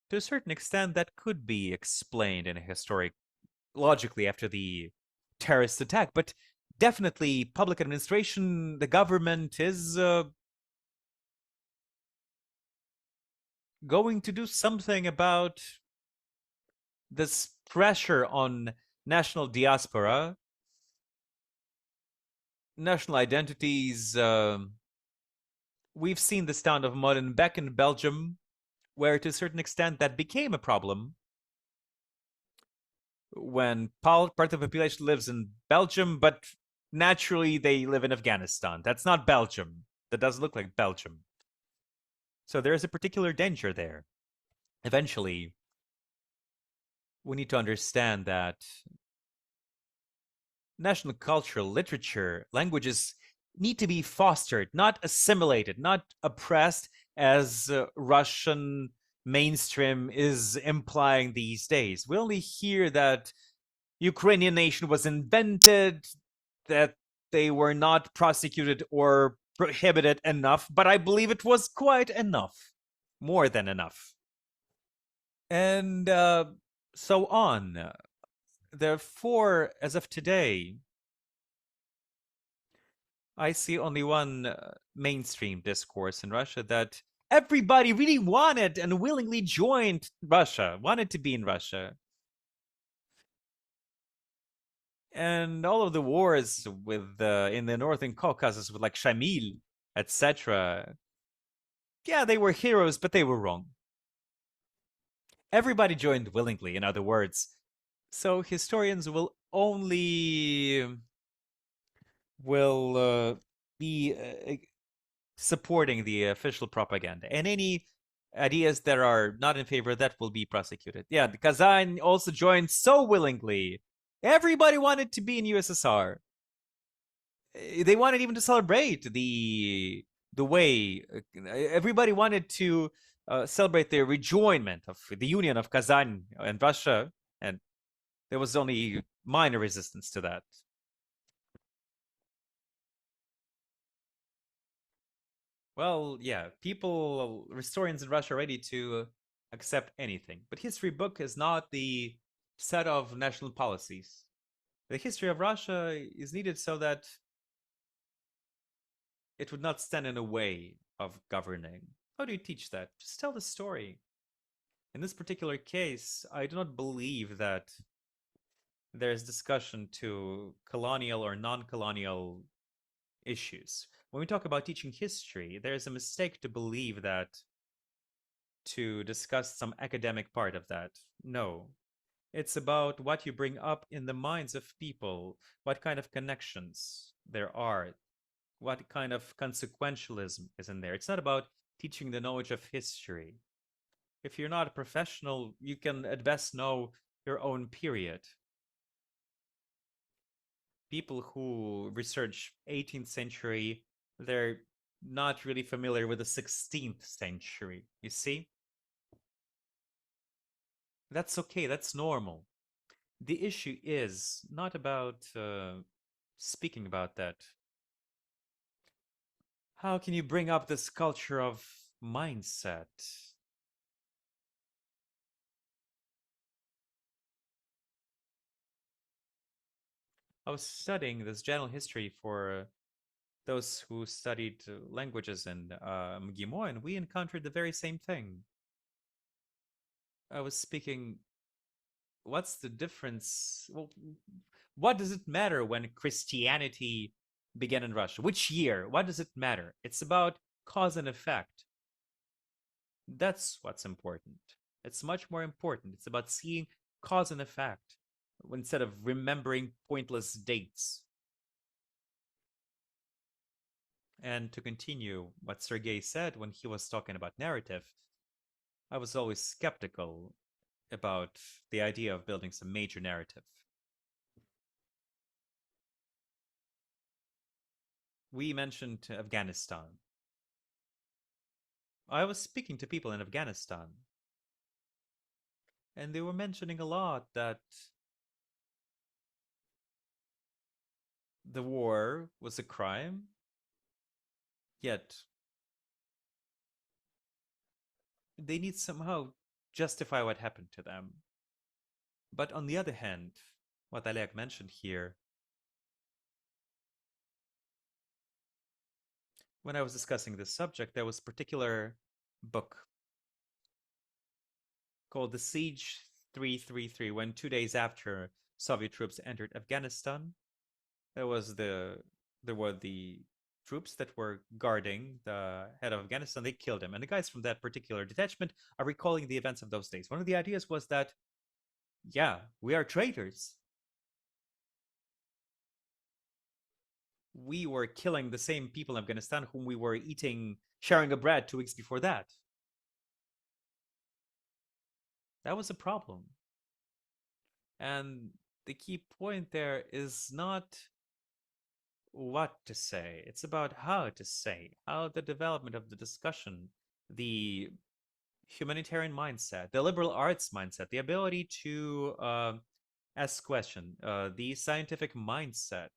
To a certain extent, that could be explained in a historic, logically after the terrorist attack, but definitely public administration, the government is going to do something about this pressure on national diaspora, national identities. We've seen this town of Molenbeek in Belgium, where to a certain extent that became a problem when part of the population lives in Belgium, but naturally they live in Afghanistan. That's not Belgium. That doesn't look like Belgium. So there's a particular danger there. Eventually, we need to understand that national culture, literature, languages need to be fostered, not assimilated, not oppressed, as Russian mainstream is implying these days. We only hear that Ukrainian nation was invented, that they were not prosecuted or prohibited enough, but I believe it was quite enough. More than enough. And so on. Therefore, as of today, I see only one mainstream discourse in Russia that everybody really wanted and willingly joined Russia, wanted to be in Russia. And all of the wars with in the Northern Caucasus with like Shamil, etc. Yeah, they were heroes, but they were wrong. Everybody joined willingly, in other words. So historians will be supporting the official propaganda, and any ideas that are not in favor of that will be prosecuted. Yeah, Kazan also joined so willingly. Everybody wanted to be in USSR. They wanted even to celebrate the way everybody wanted to celebrate the rejoinment of the union of Kazan and Russia, and there was only minor resistance to that. Well, yeah, historians in Russia are ready to accept anything. But history book is not the set of national policies. The history of Russia is needed so that it would not stand in the way of governing. How do you teach that? Just tell the story. In this particular case, I do not believe that there's discussion to colonial or non-colonial issues. When we talk about teaching history, there's a mistake to believe that to discuss some academic part of that. No. It's about what you bring up in the minds of people, what kind of connections there are, what kind of consequentialism is in there. It's not about teaching the knowledge of history. If you're not a professional, you can at best know your own period. People who research 18th century, they're not really familiar with the 16th century, you see? That's okay, that's normal. The issue is not about speaking about that. How can you bring up this culture of mindset? I was studying this general history for those who studied languages in MGIMO, and we encountered the very same thing. I was speaking, what's the difference? Well, what does it matter when Christianity began in Russia? Which year? What does it matter? It's about cause and effect. That's what's important. It's much more important. It's about seeing cause and effect instead of remembering pointless dates. And to continue what Sergey said when he was talking about narrative, I was always skeptical about the idea of building some major narrative. We mentioned Afghanistan. I was speaking to people in Afghanistan, and they were mentioning a lot that the war was a crime, yet they need somehow justify what happened to them. But on the other hand, what Oleg mentioned here, when I was discussing this subject, there was a particular book called The Siege 333, when 2 days after Soviet troops entered Afghanistan, there were the troops that were guarding the head of Afghanistan. They killed him, and the guys from that particular detachment are recalling the events of those days. One of the ideas was that, yeah, we are traitors. We were killing the same people in Afghanistan whom we were sharing a bread 2 weeks before that. That was a problem. And the key point there is not what to say, it's about how to say, how the development of the discussion, the humanitarian mindset, the liberal arts mindset, the ability to ask question, the scientific mindset,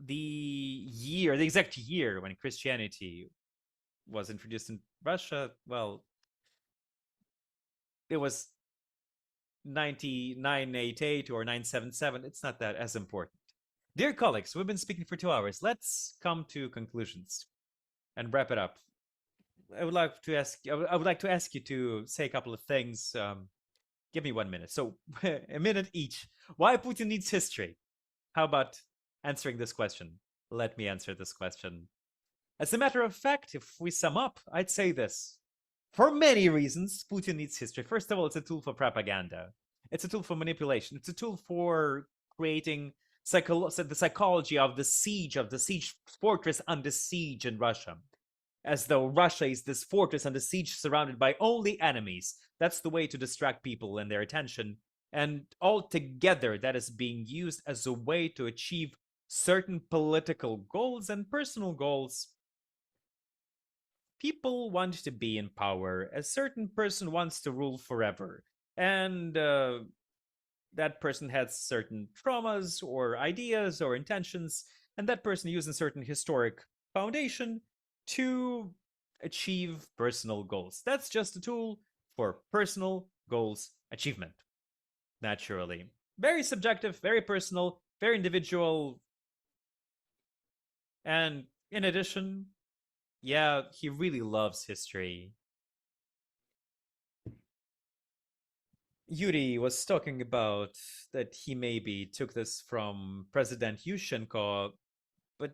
the exact year when Christianity was introduced in Russia, well, it was 988 or 977. It's not that as important. Dear colleagues, we've been speaking for 2 hours. Let's come to conclusions and wrap it up. I would like to ask. I would like to ask you to say a couple of things. Give me 1 minute. So a minute each. Why Putin needs history? How about answering this question? Let me answer this question. As a matter of fact, if we sum up, I'd say this. For many reasons, Putin needs history. First of all, it's a tool for propaganda. It's a tool for manipulation. It's a tool for creating the psychology of the siege fortress under siege in Russia. As though Russia is this fortress under siege surrounded by only enemies. That's the way to distract people and their attention. And altogether, that is being used as a way to achieve certain political goals and personal goals. People want to be in power. A certain person wants to rule forever. And that person has certain traumas or ideas or intentions, and that person uses certain historic foundation to achieve personal goals. That's just a tool for personal goals achievement, naturally. Very subjective, very personal, very individual. And in addition, yeah, he really loves history. Yuri was talking about that he maybe took this from President Yushchenko, but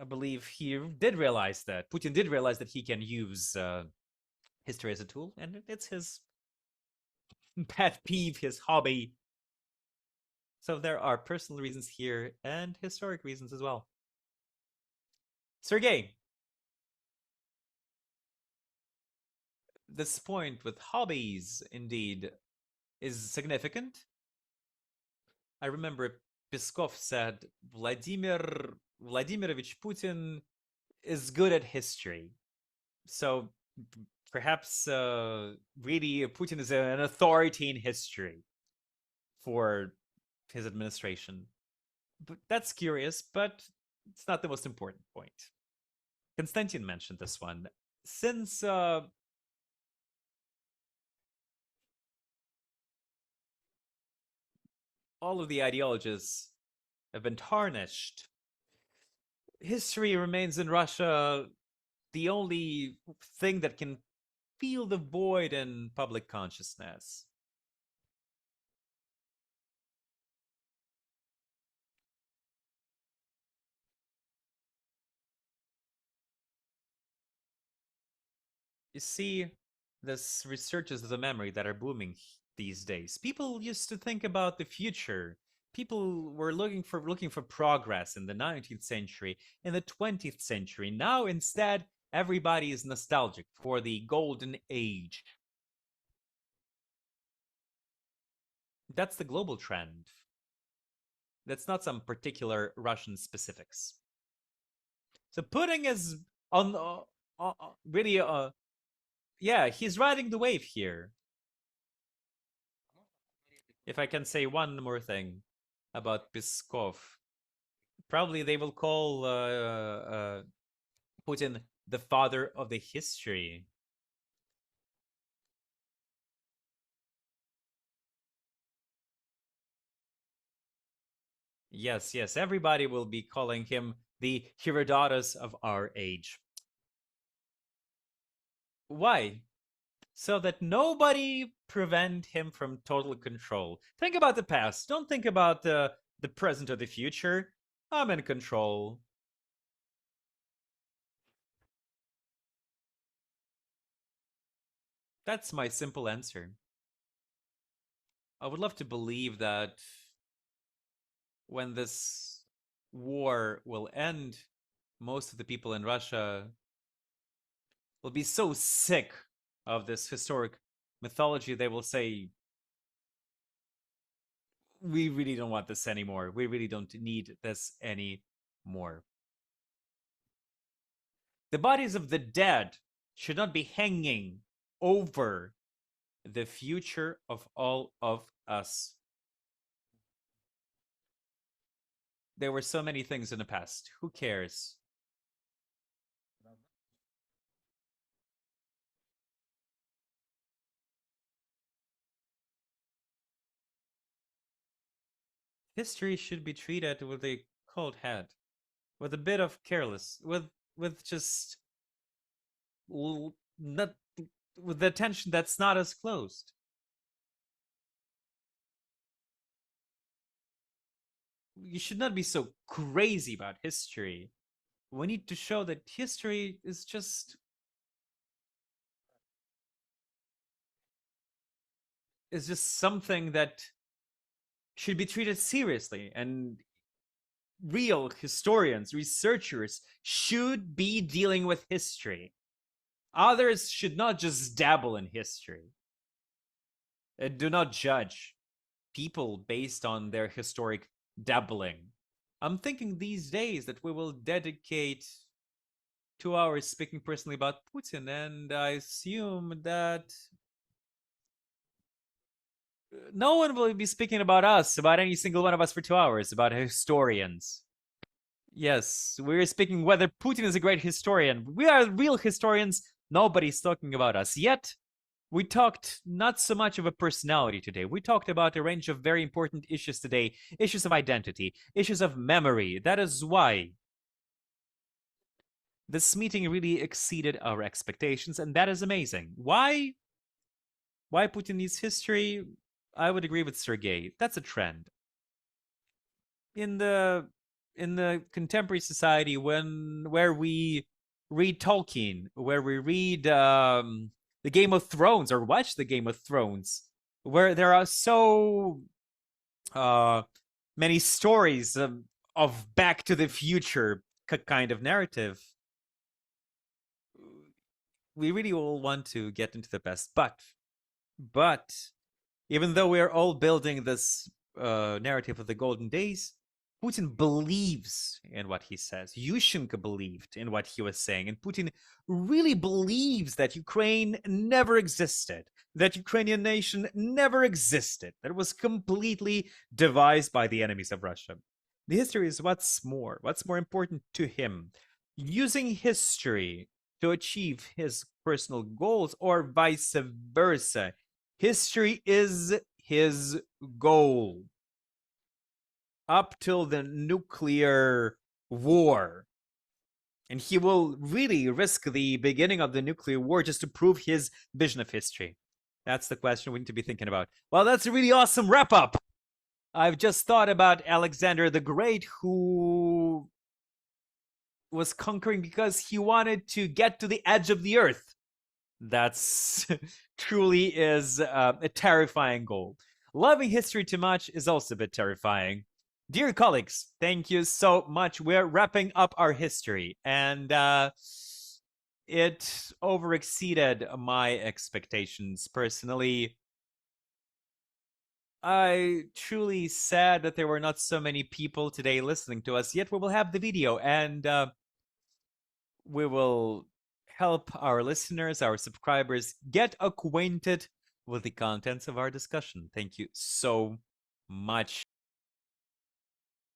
I believe he did realize that Putin did realize that he can use history as a tool, and it's his pet peeve, his hobby. So there are personal reasons here and historic reasons as well. Sergey, this point with hobbies indeed is significant. I remember Peskov said Vladimirovich Putin is good at history. So perhaps really Putin is an authority in history for his administration. But that's curious, but it's not the most important point. Konstantin mentioned this one. Since all of the ideologies have been tarnished, history remains in Russia the only thing that can fill the void in public consciousness. You see, this researches of the memory that are booming these days. People used to think about the future. People were looking for progress in the 19th century, in the 20th century. Now instead, everybody is nostalgic for the golden age. That's the global trend. That's not some particular Russian specifics. So Putin is on really yeah, he's riding the wave here. If I can say one more thing about Peskov, probably they will call Putin the father of the history. Yes, yes, everybody will be calling him the Herodotus of our age. Why? So that nobody prevent him from total control. Think about the past. Don't think about the present or the future. I'm in control. That's my simple answer. I would love to believe that when this war will end, most of the people in Russia will be so sick of this historic mythology, they will say, we really don't want this anymore. We really don't need this anymore. The bodies of the dead should not be hanging over the future of all of us. There were so many things in the past. Who cares? History should be treated with a cold head, with a bit of careless, with just not with the attention that's not as closed. You should not be so crazy about history. We need to show that history is just something that should be treated seriously, and real historians, researchers should be dealing with history. Others should not just dabble in history. Do not judge people based on their historic dabbling. I'm thinking these days that we will dedicate 2 hours speaking personally about Putin, and I assume that no one will be speaking about us, about any single one of us for 2 hours, about historians. Yes, we're speaking whether Putin is a great historian. We are real historians. Nobody's talking about us. Yet, we talked not so much of a personality today. We talked about a range of very important issues today, issues of identity, issues of memory. That is why this meeting really exceeded our expectations, and that is amazing. Why? Why Putin needs history? I would agree with Sergey. That's a trend. In the contemporary society where we read Tolkien, where we read the Game of Thrones or watch the Game of Thrones, where there are so many stories of Back to the Future kind of narrative, we really all want to get into the past. But even though we are all building this narrative of the golden days, Putin believes in what he says. Yushchenko believed in what he was saying. And Putin really believes that Ukraine never existed, that Ukrainian nation never existed, that it was completely devised by the enemies of Russia. The history is what's more important to him. Using history to achieve his personal goals, or vice versa. History is his goal up till the nuclear war. And he will really risk the beginning of the nuclear war just to prove his vision of history. That's the question we need to be thinking about. Well, that's a really awesome wrap up. I've just thought about Alexander the Great, who was conquering because he wanted to get to the edge of the earth. That's truly is a terrifying goal. Loving history too much is also a bit terrifying. Dear colleagues, thank you so much. We're wrapping up our history, and it overexceeded my expectations personally. I truly sad that there were not so many people today listening to us, yet we will have the video, and we will help our listeners, our subscribers, get acquainted with the contents of our discussion. Thank you so much.